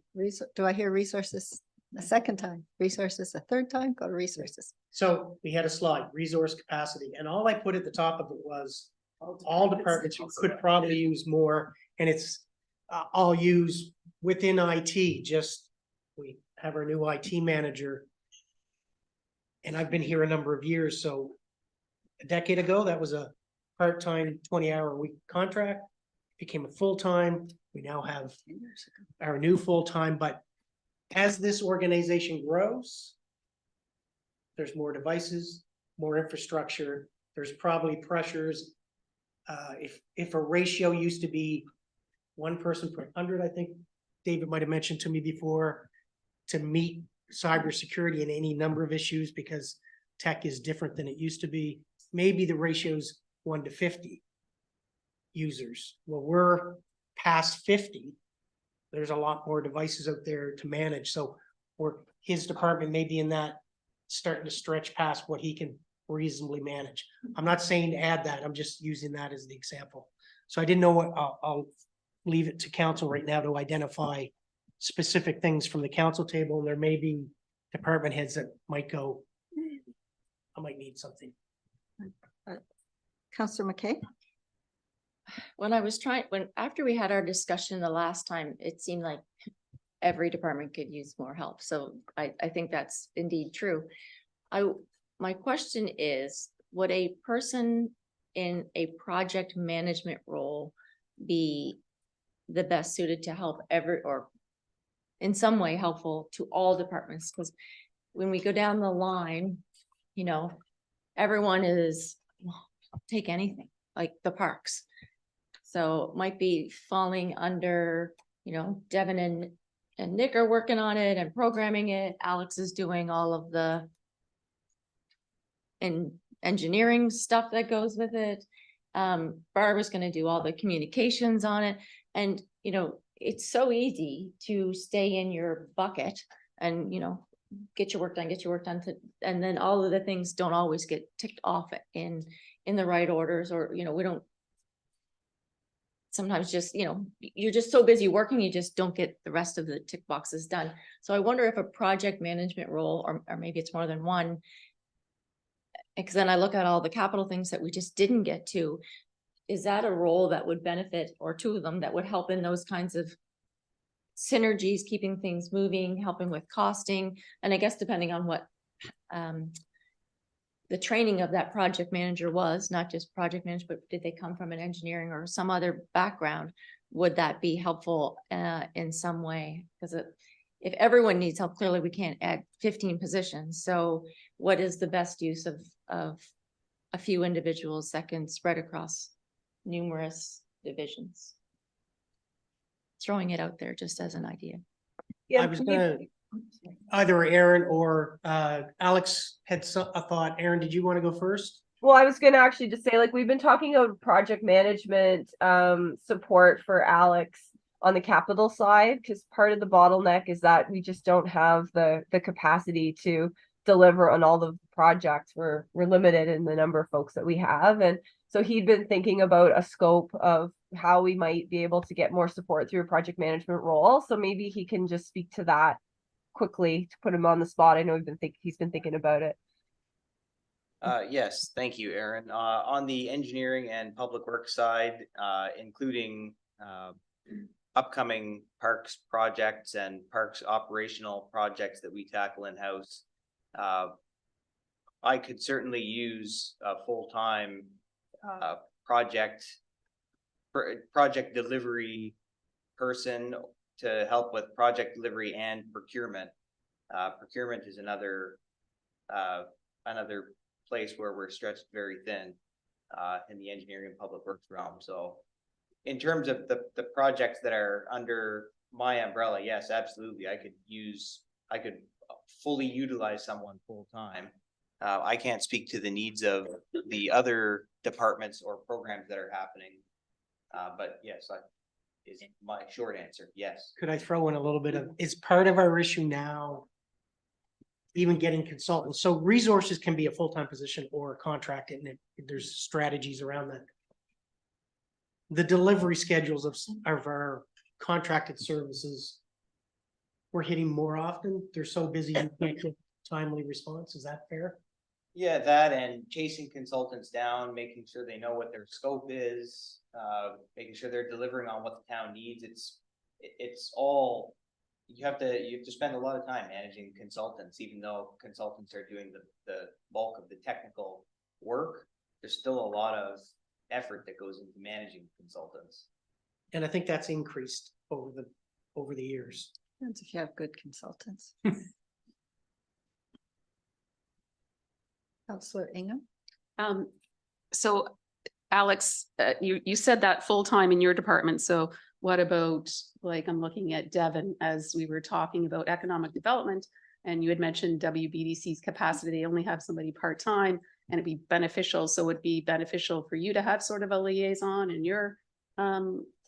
do I hear resources a second time? Resources a third time? Go to resources. So we had a slide, resource capacity, and all I put at the top of it was all departments could probably use more, and it's I'll use within IT, just we have our new IT manager. And I've been here a number of years, so a decade ago, that was a part-time 20-hour-a-week contract, became a full-time. We now have our new full-time, but as this organization grows, there's more devices, more infrastructure, there's probably pressures. If a ratio used to be 1 person per 100, I think David might have mentioned to me before, to meet cybersecurity and any number of issues, because tech is different than it used to be. Maybe the ratio's 1 to 50 users. Well, we're past 50. There's a lot more devices out there to manage. So his department may be in that, starting to stretch past what he can reasonably manage. I'm not saying to add that, I'm just using that as the example. So I didn't know what, I'll leave it to council right now to identify specific things from the council table. And there may be department heads that might go, I might need something. Councillor McKay? After we had our discussion the last time, it seemed like every department could use more help. So I think that's indeed true. My question is, would a person in a project management role be the best suited to help or in some way helpful to all departments? Because when we go down the line, everyone is, well, I'll take anything, like the parks. So it might be falling under, Devin and Nick are working on it and programming it. Alex is doing all of the engineering stuff that goes with it. Barbara's gonna do all the communications on it. And, it's so easy to stay in your bucket and, get your work done, and then all of the things don't always get ticked off in the right orders, or, we don't sometimes just, you're just so busy working, you just don't get the rest of the tick boxes done. So I wonder if a project management role, or maybe it's more than one, because then I look at all the capital things that we just didn't get to. Is that a role that would benefit, or 2 of them that would help in those kinds of synergies, keeping things moving, helping with costing? And I guess depending on what the training of that project manager was, not just project management, but did they come from an engineering or some other background? Would that be helpful in some way? Because if everyone needs help, clearly we can't add 15 positions. So what is the best use of a few individuals that can spread across numerous divisions? Throwing it out there just as an idea. Yeah, I was maybe- gonna, either Aaron or Alex had a thought. Aaron, did you want to go first? Well, I was gonna actually just say, like, we've been talking about project management, support for Alex on the capital side, because part of the bottleneck is that we just don't have the capacity to deliver on all the projects. We're limited in the number of folks that we have. And so he'd been thinking about a scope of how we might be able to get more support through a project management role. So maybe he can just speak to that quickly to put him on the spot. I know he's been thinking about it. Yes, thank you, Aaron. On the engineering and public works side, including upcoming parks projects and parks operational projects that we tackle in-house, I could certainly use a full-time project delivery person to help with project delivery and procurement. Procurement is another place where we're stretched very thin in the engineering and public works realm. So in terms of the projects that are under my umbrella, yes, absolutely. I could fully utilize someone full-time. I can't speak to the needs of the other departments or programs that are happening. But yes, is my short answer, yes. Could I throw in a little bit of, is part of our issue now even getting consultants? So resources can be a full-time position or contracted, and there's strategies around that. The delivery schedules of our contracted services, we're hitting more often. They're so busy you can't get timely response. Is that fair? Yeah, that and chasing consultants down, making sure they know what their scope is, making sure they're delivering on what the town needs. It's all, you have to spend a lot of time managing consultants, even though consultants are doing the bulk of the technical work. There's still a lot of effort that goes into managing consultants. And I think that's increased over the years. Depends if you have good consultants. Counselor Ingham? So Alex, you said that full-time in your department. So what about, like, I'm looking at Devon as we were talking about economic development, and you had mentioned WBDC's capacity. They only have somebody part-time and it'd be beneficial. So it'd be beneficial for you to have sort of a liaison in your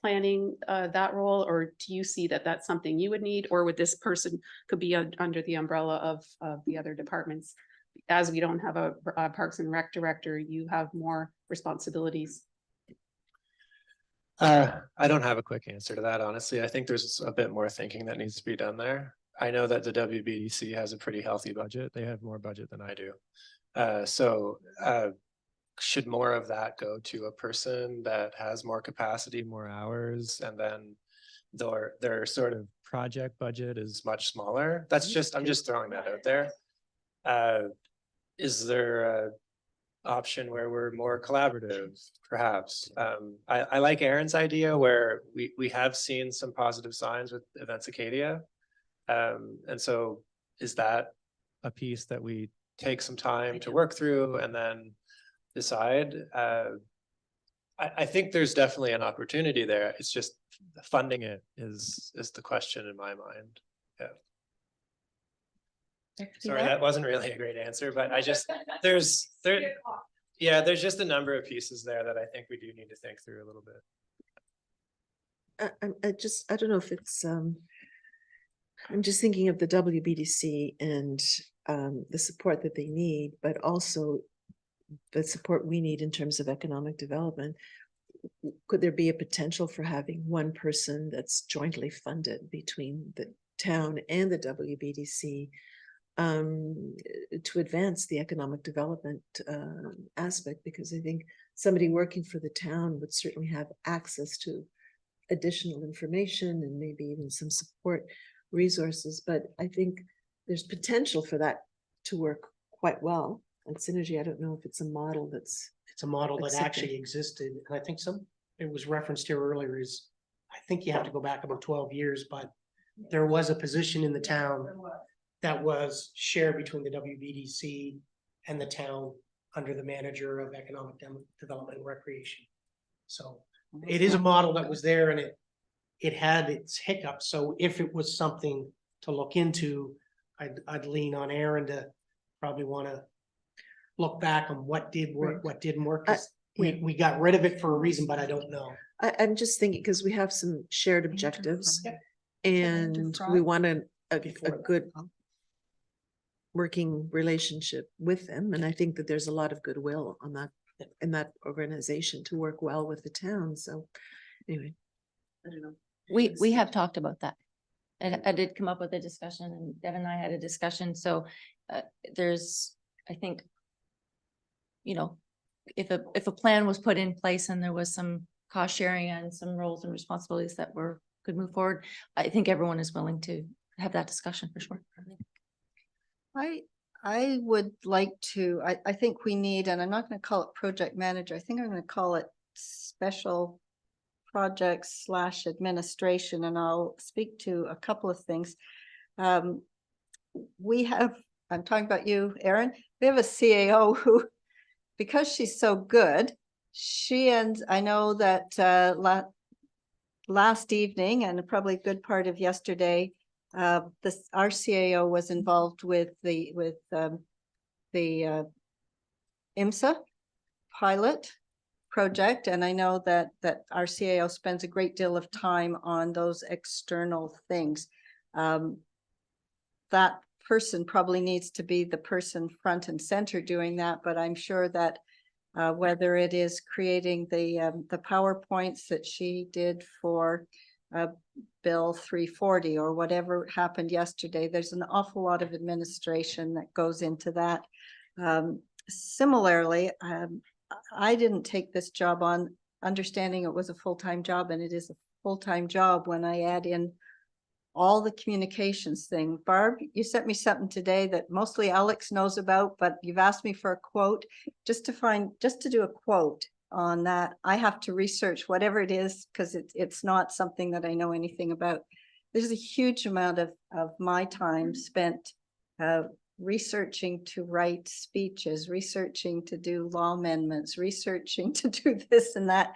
planning that role, or do you see that that's something you would need, or would this person could be under the umbrella of the other departments? As we don't have a Parks and Rec director, you have more responsibilities. I don't have a quick answer to that, honestly. I think there's a bit more thinking that needs to be done there. I know that the WBDC has a pretty healthy budget. They have more budget than I do. Should more of that go to a person that has more capacity, more hours, and then their sort of project budget is much smaller? That's just, I'm just throwing that out there. Is there a option where we're more collaborative, perhaps? I like Aaron's idea where we have seen some positive signs with Events Acadia. And so is that a piece that we take some time to work through and then decide? I think there's definitely an opportunity there. It's just funding it is the question in my mind. Yeah. Sorry, that wasn't really a great answer, but there's just a number of pieces there that I think we do need to think through a little bit. I don't know if it's, I'm just thinking of the WBDC and the support that they need, but also the support we need in terms of economic development. Could there be a potential for having one person that's jointly funded between the town and the WBDC to advance the economic development aspect? Because I think somebody working for the town would certainly have access to additional information and maybe even some support resources. But I think there's potential for that to work quite well. And synergy, I don't know if it's a model that's. It's a model that accepted. actually existed. And I think it was referenced here earlier is, I think you have to go back about 12 years, but there was a position in the town that was shared between the WBDC and the town under the manager of economic development and recreation. So it is a model that was there, and it had its hiccups, so if it was something to look into, I'd lean on Aaron to probably wanna look back on what did work, Right. what didn't work, I- 'cause we got rid of it for a reason, but I don't know. I'm just thinking, because we have some shared objectives and we want a Before that. good working relationship with them. And I think that there's a lot of goodwill on that, in that organization to work well with the town. So anyway. I don't know. We have talked about that. And I did come up with a discussion and Devin and I had a discussion, so there's, I think, you know, if a plan was put in place and there was some cost sharing and some roles and responsibilities that could move forward, I think everyone is willing to have that discussion for sure. I would like to, I think we need, and I'm not gonna call it project manager, I think I'm gonna call it special projects / administration, and I'll speak to a couple of things. We have, I'm talking about you, Erin, we have a CAO who, because she's so good, I know that last evening and probably a good part of yesterday, our CAO was involved with the IMSA pilot project, and I know that our CAO spends a great deal of time on those external things. That person probably needs to be the person front and center doing that, but I'm sure that whether it is creating the PowerPoints that she did for Bill 340 or whatever happened yesterday, there's an awful lot of administration that goes into that. Similarly, I didn't take this job on understanding it was a full-time job, and it is a full-time job when I add in all the communications thing. Barb, you sent me something today that mostly Alex knows about, but you've asked me for a quote. Just to do a quote on that, I have to research whatever it is, because it's not something that I know anything about. There's a huge amount of my time spent researching to write speeches, researching to do law amendments, researching to do this and that,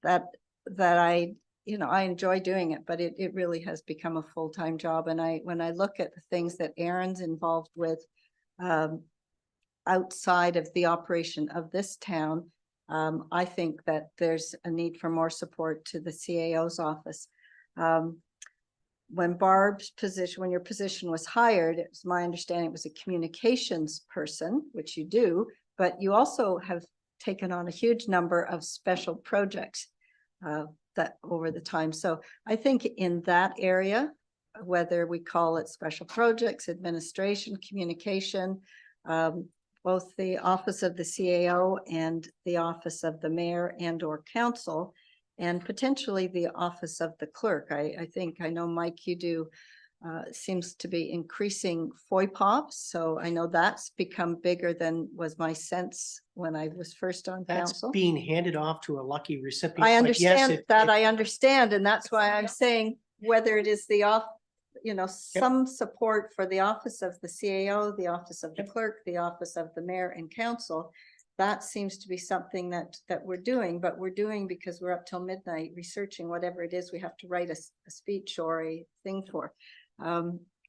that I, you know, I enjoy doing it, but it really has become a full-time job. And when I look at the things that Aaron's involved with outside of the operation of this town, I think that there's a need for more support to the CAO's office. When your position was hired, it was my understanding it was a communications person, which you do, but you also have taken on a huge number of special projects that over the time. So I think in that area, whether we call it special projects, administration, communication, both the office of the CAO and the office of the mayor and or council, and potentially the office of the clerk. I think, I know, Mike, you do, seems to be increasing FOIPOPs. So I know that's become bigger than was my sense when I was first on That's council. being handed off to a lucky recipient. I but yes, understand that, I understand, and that's why I'm saying whether it is some support for the office of the CAO, the office of the clerk, the office of the mayor and council. That seems to be something that we're doing, but we're doing because we're up till midnight researching whatever it is we have to write a speech or a thing for.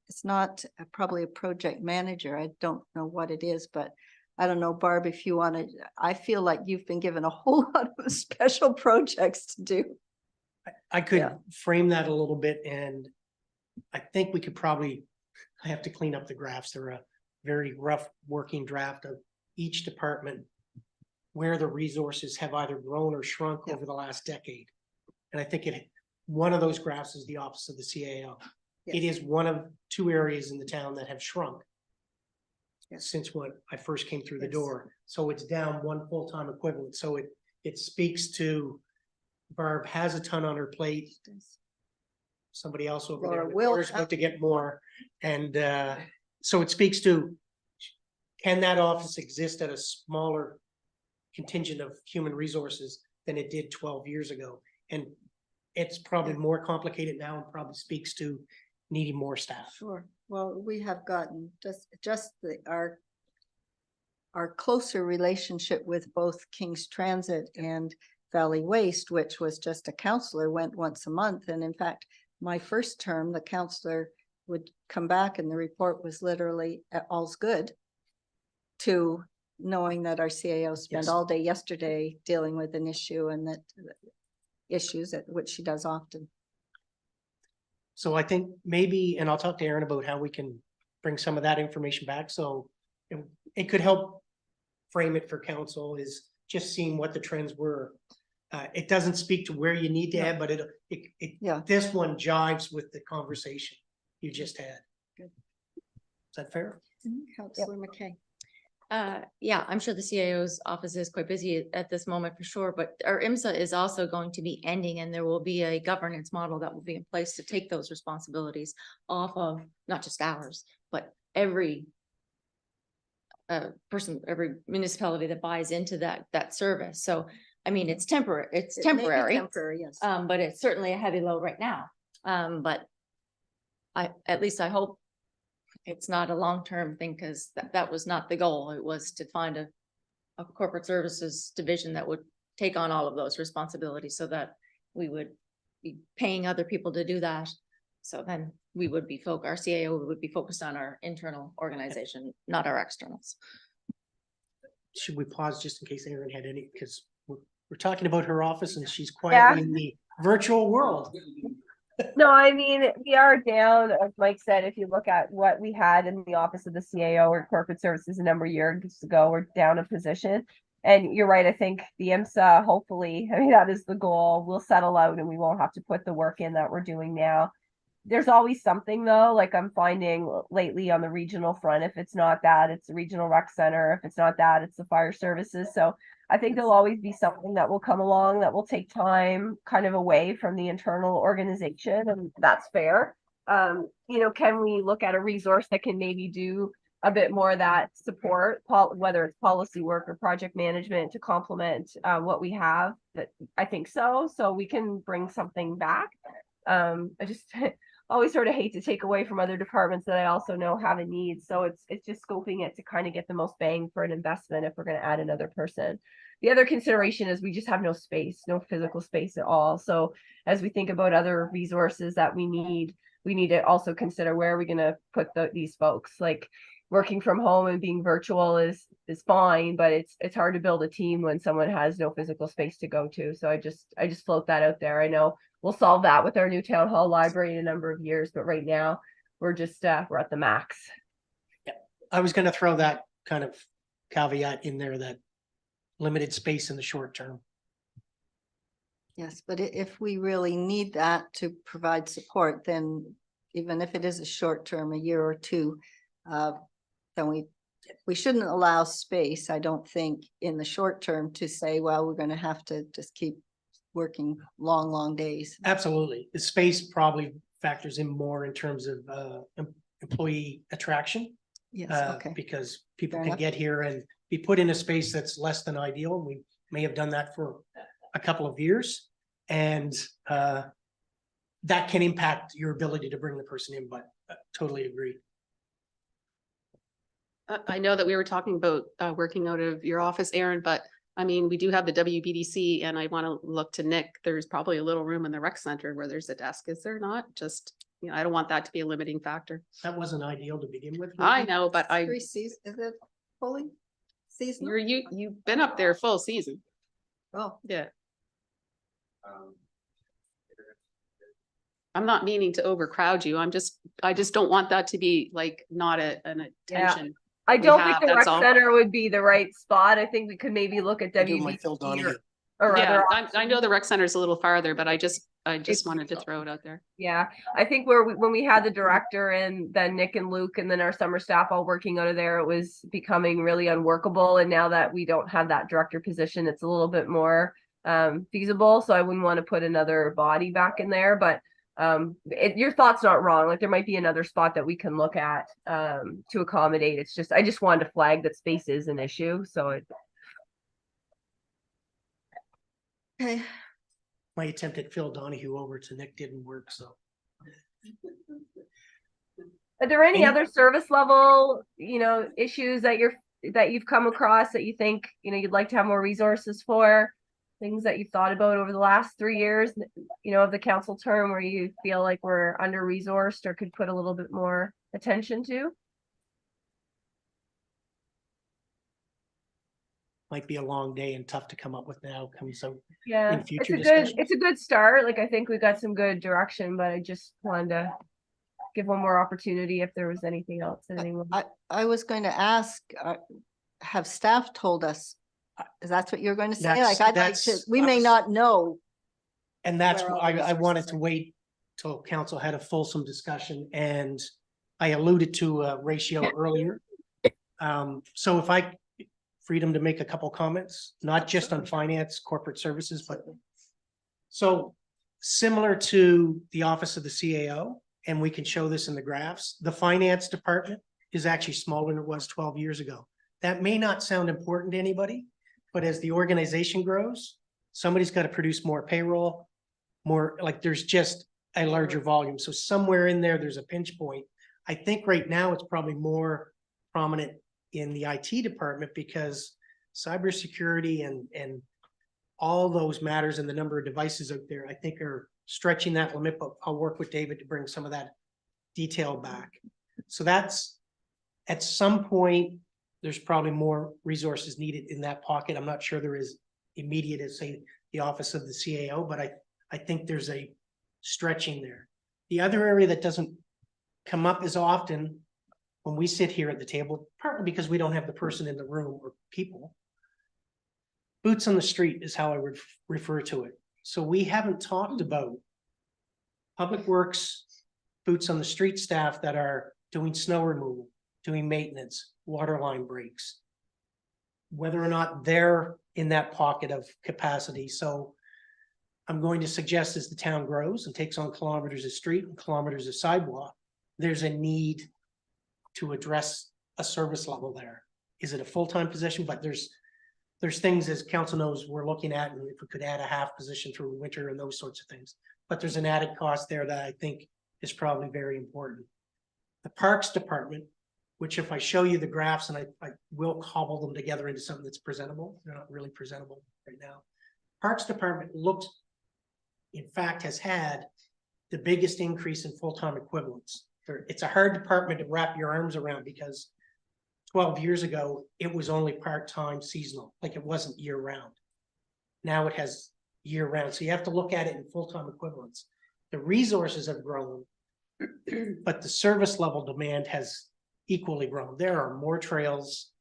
It's not probably a project manager. I don't know what it is, but I don't know, Barb, if you want to, I feel like you've been given a whole lot of special projects to do. I could Yeah. frame that a little bit, and I think we could probably, I have to clean up the graphs. They're a very rough working draft of each department, where the resources have either grown or shrunk Yeah. over the last decade. And I think one of those graphs is the office of the CAO. It Yes. is one of two areas in the town that have shrunk Yes. since when I first came through the Yes. door. So it's down one full-time equivalent. So it speaks to Barb has a ton on her plate. Somebody else over there Laura in the will corner is about to get more. And so it speaks to, can that office exist at a smaller contingent of human resources than it did 12 years ago? And it's probably more complicated now and probably speaks to needing more staff. Sure. Well, we have gotten our closer relationship with both King's Transit and Valley Waste, which was just a counselor, went once a month. And in fact, my first term, the counselor would come back and the report was literally all's good, to knowing that our CAO spent Yes. all day yesterday dealing with an issue, and that issues at which she does often. So I think maybe, and I'll talk to Aaron about how we can bring some of that information back, so it could help frame it for council, is just seeing what the trends were. It doesn't speak to where you need to add, but Yeah. this one jives with the conversation you just had. Good. Is that fair? Councillor McKay. Yeah, I'm sure the CAO's office is quite busy at this moment for sure, but our IMSA is also going to be ending, and there will be a governance model that will be in place to take those responsibilities off of not just ours, but every person, every municipality that buys into that service. So, I mean, it's temporary, it's It may be temporary, Temporary, yes. but it's certainly a heavy load right now. But at least I hope it's not a long-term thing, because that was not the goal. It was to find a corporate services division that would take on all of those responsibilities, so that we would be paying other people to do that. So then we would be our CAO would be focused on our internal organization, not our externals. Should we pause just in case Aaron had any, because we're talking about her office and she's quietly in the virtual world. No, I mean, we are down, as Mike said, if you look at what we had in the office of the CAO or corporate services a number of years ago, we're down a position. And you're right, I think the IMSA, hopefully, I mean, that is the goal, will settle out and we won't have to put the work in that we're doing now. There's always something though, like I'm finding lately on the regional front, if it's not that, it's the regional rec center, if it's not that, it's the fire services. So I think there'll always be something that will come along that will take time kind of away from the internal organization, and that's fair. You know, can we look at a resource that can maybe do a bit more of that support, whether it's policy work or project management, to complement what we have? That I think so. So we can bring something back. I just always sort of hate to take away from other departments that I also know have a need. So it's just scoping it to kind of get the most bang for an investment if we're going to add another person. The other consideration is we just have no space, no physical space at all. So as we think about other resources that we need to also consider, where are we going to put these folks? Like working from home and being virtual is fine, but it's hard to build a team when someone has no physical space to go to. So I just float that out there. I know we'll solve that with our new town hall library in a number of years, but right now we're just we're at the max. Yeah, I was going to throw that kind of caveat in there, that limited space in the short term. Yes, but if we really need that to provide support, then even if it is a short term, a year or two, then we shouldn't allow space, I don't think, in the short term to say, well, we're going to have to just keep working long days. Absolutely. The space probably factors in more in terms of employee attraction. Yes, okay. Because people Fair can enough. get here and be put in a space that's less than ideal. We may have done that for a couple of years, and that can impact your ability to bring the person in, but totally agree. I know that we were talking about working out of your office, Aaron, but I mean, we do have the WBDC, and I want to look to Nick. There's probably a little room in the rec center where there's a desk. Is there not? Just, you know, I don't want that to be a limiting factor. That wasn't ideal to begin with. I maybe. know, but I, Is it fully seasonal? you've been up there full season. Oh, Yeah. I'm not meaning to overcrowd you. I just don't want that to be like not an attention. I we don't have, think the rec that's all. center would be the right spot. I think we could maybe look at Do my Phil WBC Donahue. or Yeah, other. I know the rec center is a little farther, but I just It's- wanted to throw it out there. Yeah, I think when we had the director and then Nick and Luke and then our summer staff all working out of there, it was becoming really unworkable. And now that we don't have that director position, it's a little bit more feasible. So I wouldn't want to put another body back in there, but your thought's not wrong. Like there might be another spot that we can look at to accommodate. It's just, I just wanted to flag that space is an issue. So okay. My attempt at Phil Donahue over to Nick didn't work, so. are there any Any- other service level, issues that you've come across that you think, you'd like to have more resources for? things that you've thought about over the last 3 years, of the council term where you feel like we're under-resourced or could put a little bit more attention to? Might be a long day and tough to come up with now, comes out. Yeah, In future it's a good, discussions. it's a good start. Like, I think we got some good direction, but I just wanted to give one more opportunity if there was anything else that anyone. I was going to ask, have staff told us? Is that what you're going to say? That's- Like, I'd like to, that's- we may not know. And that's where all why the I wanted resources to are. wait till council had a fulsome discussion, and I alluded to a ratio earlier. So if I, freedom to make a couple comments, not just on finance, corporate services, but so similar to the office of the CAO, and we can show this in the graphs, the finance department is actually smaller than it was 12 years ago. That may not sound important to anybody, but as the organization grows, somebody's got to produce more payroll, more, like, there's just a larger volume. So somewhere in there, there's a pinch point. I think right now it's probably more prominent in the IT department because cybersecurity and all those matters and the number of devices out there, I think are stretching that limit, but I'll work with David to bring some of that detail back. So that's, at some point, there's probably more resources needed in that pocket. I'm not sure there is immediate as say the office of the CAO, but I think there's a stretching there. The other area that doesn't come up as often when we sit here at the table, partly because we don't have the person in the room or people. Boots on the street is how I would refer to it. So we haven't talked about public works, boots on the street staff that are doing snow removal, doing maintenance, water line breaks, whether or not they're in that pocket of capacity. So I'm going to suggest as the town grows and takes on kilometers of street and kilometers of sidewalk, there's a need to address a service level there. Is it a full-time position? But there's things, as council knows, we're looking at, and if we could add a half position through winter and those sorts of things. But there's an added cost there that I think is probably very important. The Parks Department, which if I show you the graphs and I will cobble them together into something that's presentable, they're not really presentable right now. Parks Department looks, in fact, has had the biggest increase in full-time equivalents. It's a hard department to wrap your arms around because 12 years ago, it was only part-time seasonal, like it wasn't year-round. Now it has year-round, so you have to look at it in full-time equivalents. The resources have grown, but the service level demand has equally grown. There are more trails.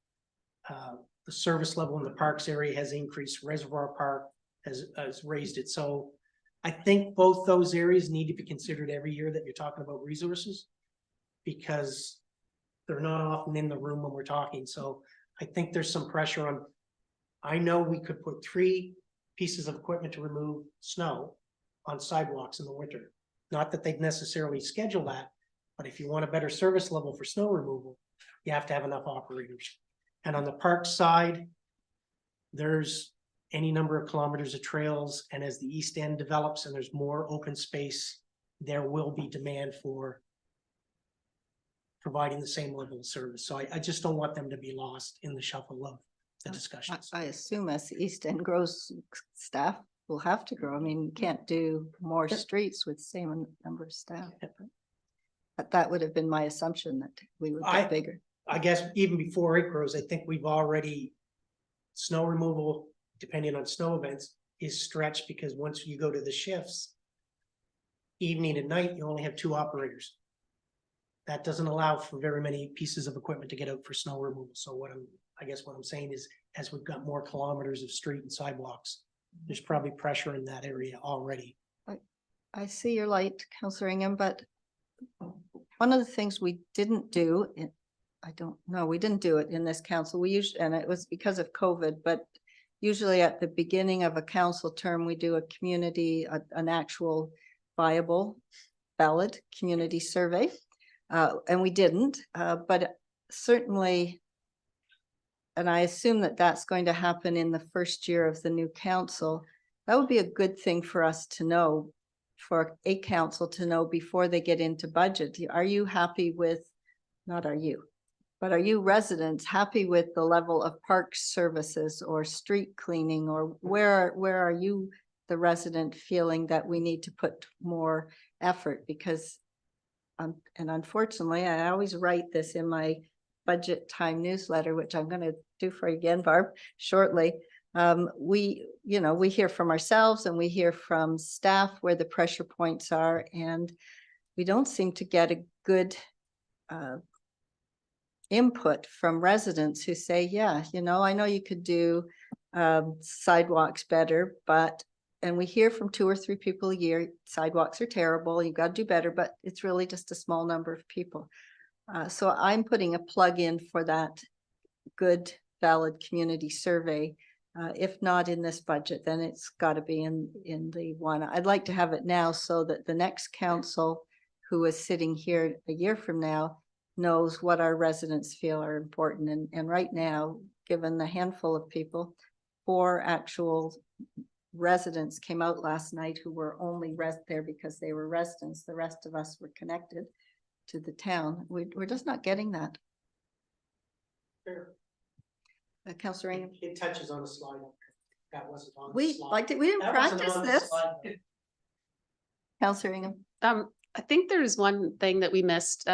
The service level in the parks area has increased. Reservoir Park has raised it. So I think both those areas need to be considered every year that you're talking about resources because they're not often in the room when we're talking. So I think there's some pressure on, I know we could put 3 pieces of equipment to remove snow on sidewalks in the winter. Not that they'd necessarily schedule that, but if you want a better service level for snow removal, you have to have enough operators. And on the park side, there's any number of kilometers of trails. And as the East End develops and there's more open space, there will be demand for providing the same level of service. So I just don't want them to be lost in the shuffle of the discussions. I assume as the East End grows, staff will have to grow. I mean, you can't do more streets with the same number of staff. But that would have been my assumption that we would get bigger. I guess even before it grows, I think we've already, snow removal, depending on snow events, is stretched because once you go to the shifts, evening and night, you only have 2 operators. That doesn't allow for very many pieces of equipment to get out for snow removal. So I guess what I'm saying is, as we've got more kilometers of street and sidewalks, there's probably pressure in that area already. I see your light, Councillor Ingham, but one of the things we didn't do, we didn't do it in this council. We usually, and it was because of COVID, but usually at the beginning of a council term, we do a community, an actual viable, valid community survey. And we didn't, but certainly, and I assume that that's going to happen in the first year of the new council. That would be a good thing for us to know, for a council to know before they get into budget. Are you happy with, not are you, But are you residents happy with the level of park services or street cleaning, or where are you, the resident, feeling that we need to put more effort? Because and unfortunately, I always write this in my budget time newsletter, which I'm going to do for you again, Barb, shortly. We hear from ourselves and we hear from staff where the pressure points are, and we don't seem to get a good input from residents who say, yeah, I know you could do sidewalks better, and we hear from 2 or 3 people a year, sidewalks are terrible, you got to do better, but it's really just a small number of people. So I'm putting a plug in for that good, valid community survey. If not in this budget, then it's got to be in the one. I'd like to have it now so that the next council who is sitting here a year from now knows what our residents feel are important. And right now, given the handful of people, 4 actual residents came out last night who were only there because they were residents. The rest of us were connected to the town. We're just not getting that. Sure. Councillor Ingham. It touches on a slide. That wasn't on. the We slide. we didn't That wasn't practice on the this. slide. Councillor Ingham. I think there's one thing that we missed.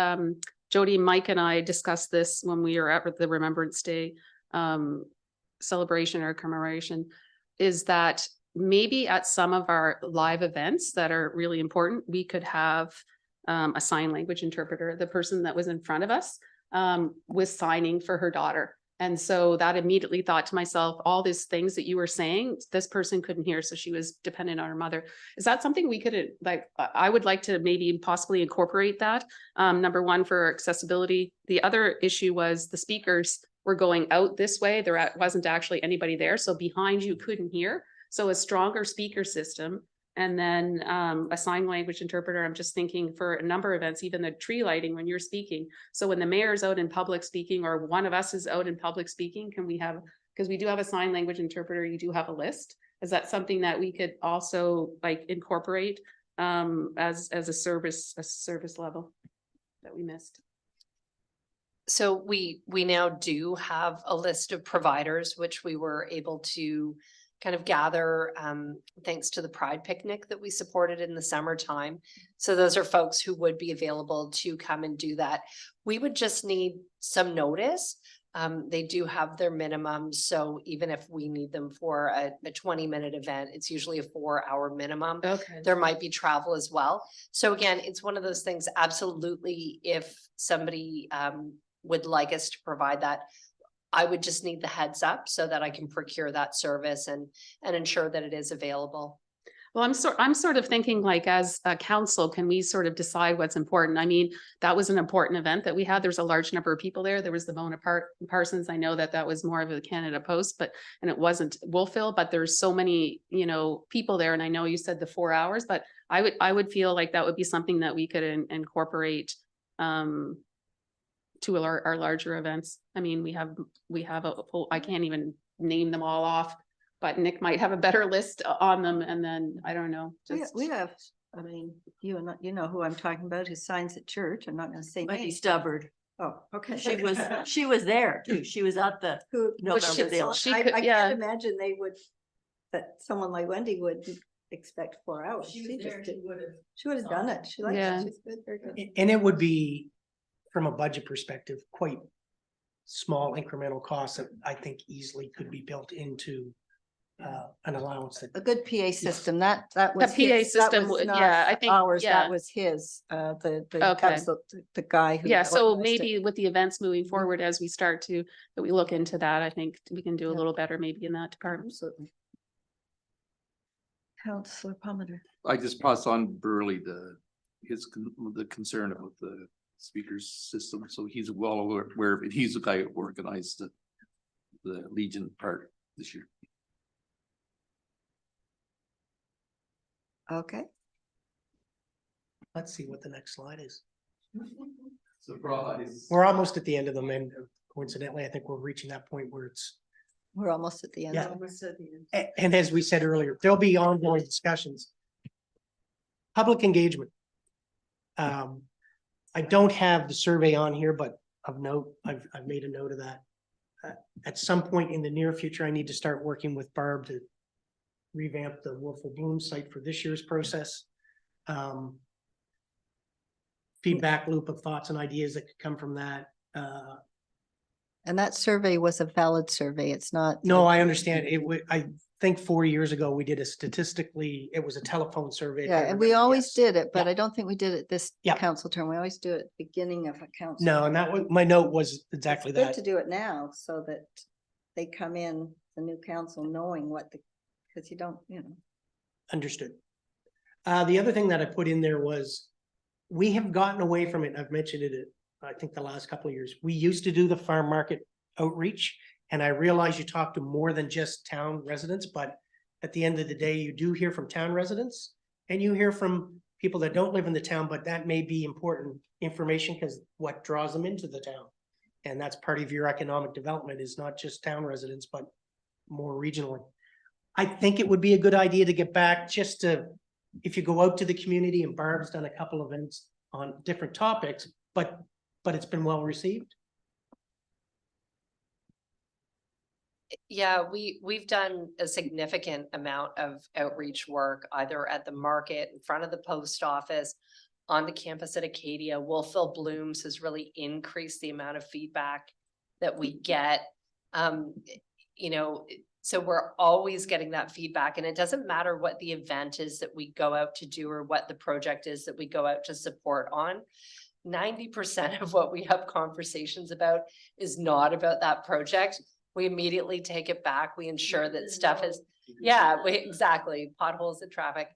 Jody, Mike and I discussed this when we were at the Remembrance Day celebration or commemoration, is that maybe at some of our live events that are really important, we could have a sign language interpreter. The person that was in front of us was signing for her daughter. And so that immediately thought to myself, all these things that you were saying, this person couldn't hear, so she was dependent on her mother. Is that something we could, I would like to maybe possibly incorporate that, number one, for accessibility. The other issue was the speakers were going out this way. There wasn't actually anybody there, so behind you couldn't hear. So a stronger speaker system, and then a sign language interpreter. I'm just thinking for a number of events, even the tree lighting when you're speaking. So when the mayor's out in public speaking, or one of us is out in public speaking, can we have, because we do have a sign language interpreter, you do have a list. Is that something that we could also incorporate as a service level that we missed? So we now do have a list of providers, which we were able to kind of gather thanks to the Pride picnic that we supported in the summertime. So those are folks who would be available to come and do that. We would just need some notice. They do have their minimums. So even if we need them for a 20-minute event, it's usually a 4-hour minimum. Okay. There might be travel as well. So again, it's one of those things, absolutely, if somebody would like us to provide that, I would just need the heads up so that I can procure that service and ensure that it is available. Well, I'm sort of thinking as a council, can we sort of decide what's important? I mean, that was an important event that we had. There's a large number of people there. There was the Mona Parsons. I know that was more of a Canada Post, and it wasn't Wolfville, but there's so many, people there. And I know you said the 4 hours, but I would feel like that would be something that we could incorporate to our larger events. I mean, we have a full, I can't even name them all off, but Nick might have a better list on them. And then I don't know. We have, I mean, you know who I'm talking about, who signs at church. I'm not going to say Might be names. stubborn. Oh, okay. She was there too. She was at the Who? November the she I could- I yeah. can't imagine that someone like Wendy would expect 4 hours. She would have done it. She likes Yeah. it. She's good, very good. And it would be, from a budget perspective, quite small incremental costs that I think easily could be built into an allowance that. A good PA system, that was. PA his. That system was would- not yeah, I think- Ours, yeah. that was his, that Okay. was the guy who. Yeah, so organized it. maybe with the events moving forward, as we start that we look into that, I think we can do a Yeah. little better maybe in that department. Absolutely. Councillor Palmer. I just pass on Burley the concern about the speakers system, so he's well aware of it. He's the guy who organized the Legion part this year. Okay. Let's see what the next slide is. Surprise. We're almost at the end of them, and coincidentally, I think we're reaching that point where it's. We're almost at the end. Yeah. And as we said earlier, there'll be ongoing discussions. Public engagement. I don't have the survey on here, but of note. I've made a note of that. At some point in the near future, I need to start working with Barb to revamp the Wolfle Bloom site for this year's process. Feedback loop of thoughts and ideas that could come from that. And that survey was a valid survey. It's not. No, I understand. I think 4 years ago, we did it was a telephone survey. if I Yeah, and we remember, always yes. did it, but Yeah. I don't think we did it this Yeah. council term. We always do it at the beginning of a council. No, and that was, my note was exactly It's good that. to do it now so that they come in, the new council, knowing what because you don't, Understood. The other thing that I put in there was, we have gotten away from it. I've mentioned it, I think the last couple of years. We used to do the farm market outreach. And I realize you talk to more than just town residents, but at the end of the day, you do hear from town residents. And you hear from people that don't live in the town, but that may be important information because what draws them into the town. And that's part of your economic development is not just town residents, but more regionally. I think it would be a good idea to get back just to, if you go out to the community, and Barb's done a couple of events on different topics, but it's been well received. Yeah, we've done a significant amount of outreach work, either at the market, in front of the post office, on the campus at Acadia. Wolfville Blooms has really increased the amount of feedback that we get. So we're always getting that feedback, and it doesn't matter what the event is that we go out to do or what the project is that we go out to support on. 90% of what we have conversations about is not about that project. We immediately take it back. We ensure that stuff is, exactly, potholes and traffic.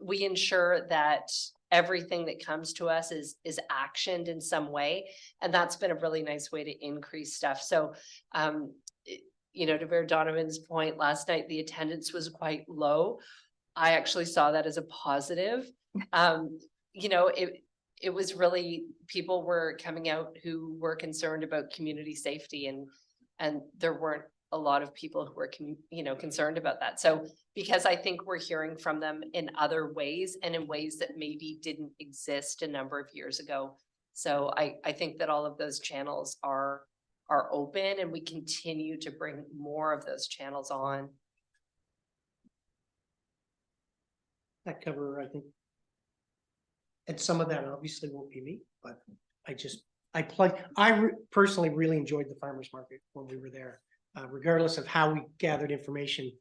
We ensure that everything that comes to us is actioned in some way. And that's been a really nice way to increase stuff. So, to Bear Donovan's point, last night, the attendance was quite low. I actually saw that as a positive. It was really, people were coming out who were concerned about community safety, and there weren't a lot of people who were, concerned about that. So, because I think we're hearing from them in other ways and in ways that maybe didn't exist a number of years ago. So I think that all of those channels are open, and we continue to bring more of those channels on. That cover, I think. And some of that obviously won't be me, but I personally really enjoyed the farmer's market when we were there. Regardless of how we gathered information,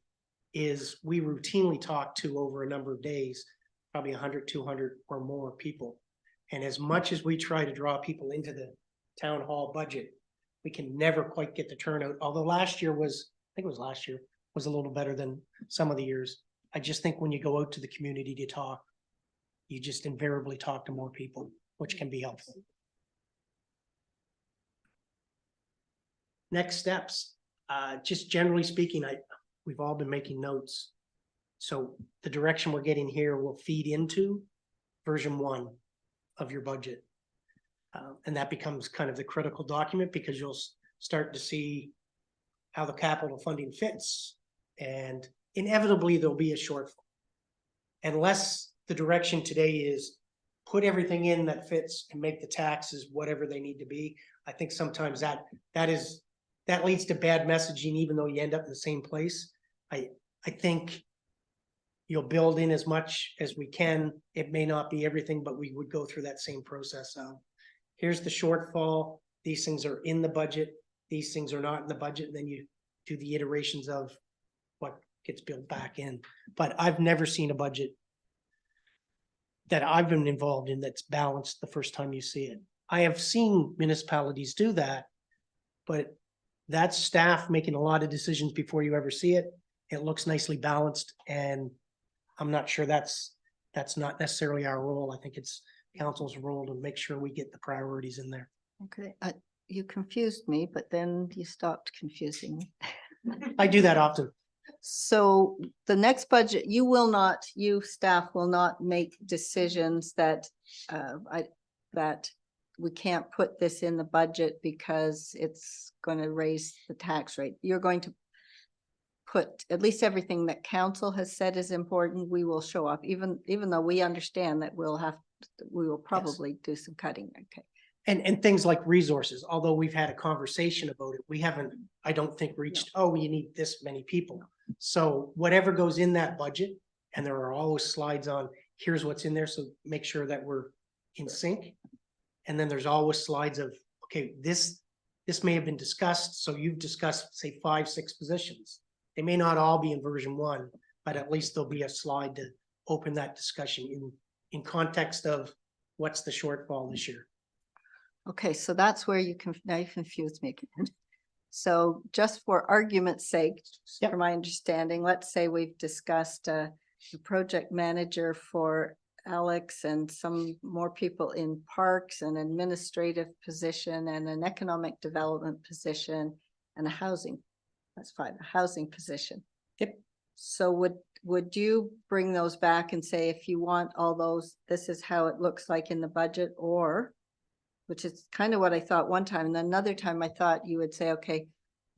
is we routinely talk to, over a number of days, probably 100, 200 or more people. And as much as we try to draw people into the town hall budget, we can never quite get the turnout. Although last year was a little better than some of the years. I just think when you go out to the community to talk, you just invariably talk to more people, which can be helpful. Next steps, just generally speaking, we've all been making notes. So the direction we're getting here will feed into version 1 of your budget. And that becomes kind of the critical document, because you'll start to see how the capital funding fits, and inevitably there'll be a shortfall. Unless the direction today is put everything in that fits and make the taxes whatever they need to be. I think sometimes that leads to bad messaging, even though you end up in the same place. I think you'll build in as much as we can. It may not be everything, but we would go through that same process of, here's the shortfall. These things are in the budget. These things are not in the budget. And then you do the iterations of what gets built back in. But I've never seen a budget that I've been involved in that's balanced the first time you see it. I have seen municipalities do that, but that's staff making a lot of decisions before you ever see it. It looks nicely balanced, and I'm not sure that's not necessarily our role. I think it's council's role to make sure we get the priorities in there. Okay, you confused me, but then you stopped confusing me. I do that often. So the next budget, you staff will not make decisions that we can't put this in the budget because it's going to raise the tax rate. You're going to put at least everything that council has said is important. We will show up, even though we understand that we will probably do some cutting. Okay. And things like resources, although we've had a conversation about it, we haven't, I don't think reached, oh, you need this many people. So whatever goes in that budget, and there are always slides on, here's what's in there, so make sure that we're in sync. And then there's always slides of, okay, this may have been discussed, so you've discussed, say, 5, 6 positions. They may not all be in version 1, but at least there'll be a slide to open that discussion in context of what's the shortfall this year. Okay, so that's where now you confused me again. So just for argument's sake, Yep. for my understanding, let's say we've discussed the project manager for Alex and some more people in parks, an administrative position and an economic development position and a housing. That's fine, a housing position. Yep. So would you bring those back and say, if you want all those, this is how it looks like in the budget, or which is kind of what I thought one time. And then another time I thought you would say, okay,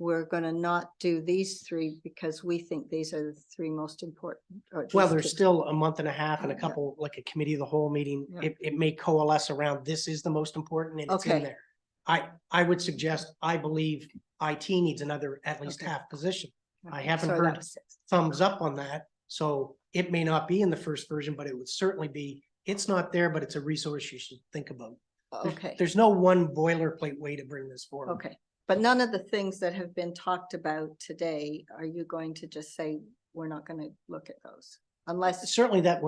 we're gonna not do these 3 because we think these are the 3 most important. or Well, these there's 2. still a month and a half and a Yeah. couple, like a committee of the whole meeting. Yeah. It may coalesce around, this is the most important and it's in Okay. there. I would suggest, I believe IT needs another at least Okay. half position. I Okay, haven't so that heard was 6. thumbs up on that. So it may not be in the first version, but it would certainly be, it's not there, but it's a resource you should think about. There's- Okay, There's no one boilerplate way to bring this forward. okay. But none of the things that have been talked about today, are you going to just say, we're not gonna look at those? Unless, Certainly that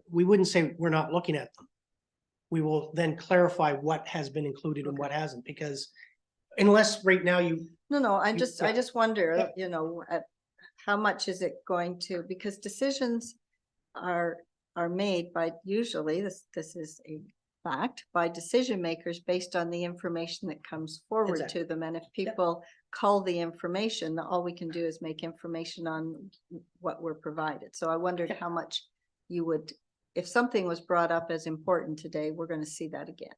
we wouldn't say we're not looking at them. We will then clarify what has been included and what hasn't, because unless right now no, I You- just wonder, Yeah. you know, at how much is it going to, because decisions are made by, usually, this is a fact, by decision makers based on the information that comes forward Exactly. to them. And if people cull the information, all we can do is make information on what we're provided. So I wondered Yeah. how much you would, if something was brought up as important today, we're gonna see that again.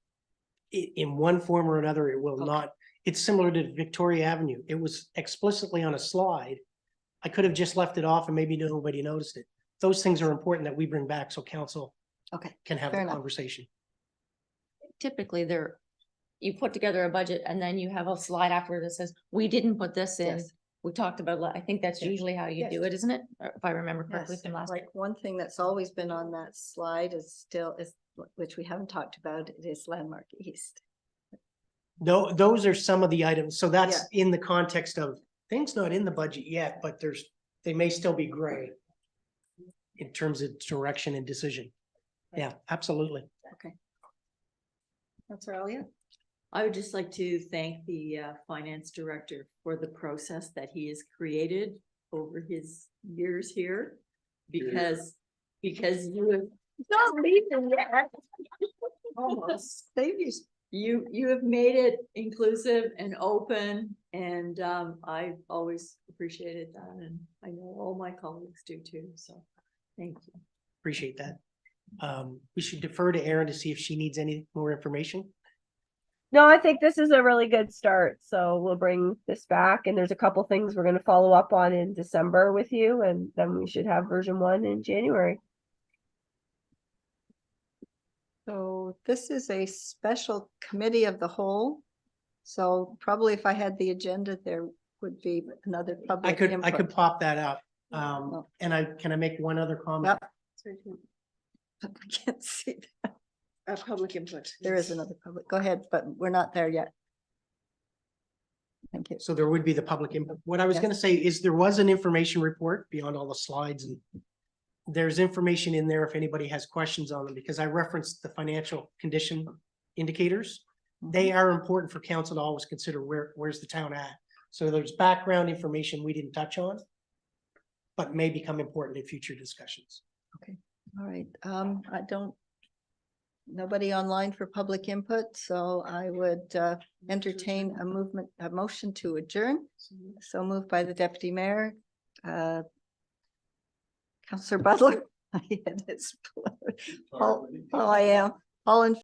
in one form or another, it will Okay. not. It's similar to Victoria Avenue. It was explicitly on a slide. I could have just left it off and maybe nobody noticed it. Those things are important that we bring back so council Okay, can have fair the enough. conversation. Typically you put together a budget and then you have a slide after that says, we didn't put this in. Yes. We talked about, I think that's Yeah. usually how you Yes. do it, isn't it? Or if I remember correctly Yes, from last. like one thing that's always been on that slide is, which we haven't talked about, is Landmark East. Though, those are some of the items. So that's in the context of things not in the budget yet, but they may still be gray in terms of direction and decision. Yeah, absolutely. That's all, yeah. I would just like to thank the finance director for the process that he has created over his years here. Because you have not leaving yet. Almost. You have made it inclusive and open, and I always appreciated that, and I know all my colleagues do too, so thank you. Appreciate that. We should defer to Erin to see if she needs any more information. No, I think this is a really good start. So we'll bring this back, and there's a couple things we're gonna follow up on in December with you, and then we should have version 1 in January. So this is a special committee of the whole. So probably if I had the agenda, there would be another I public could input. pop that up. And can I make one other comment? Yep. I can't see that. Public input. There is another public. Go ahead, but we're not there yet. Thank you. So there would be the public input. What I was Yes. gonna say is there was an information report beyond all the slides, and there's information in there if anybody has questions on them, because I referenced the financial condition indicators. They are important for council to always consider where's the town at. So there's background information we didn't touch on, but may become important in future discussions. All right, nobody online for public input, so I would entertain a motion to adjourn. So moved by the deputy mayor. Councillor Butler. All I am, all in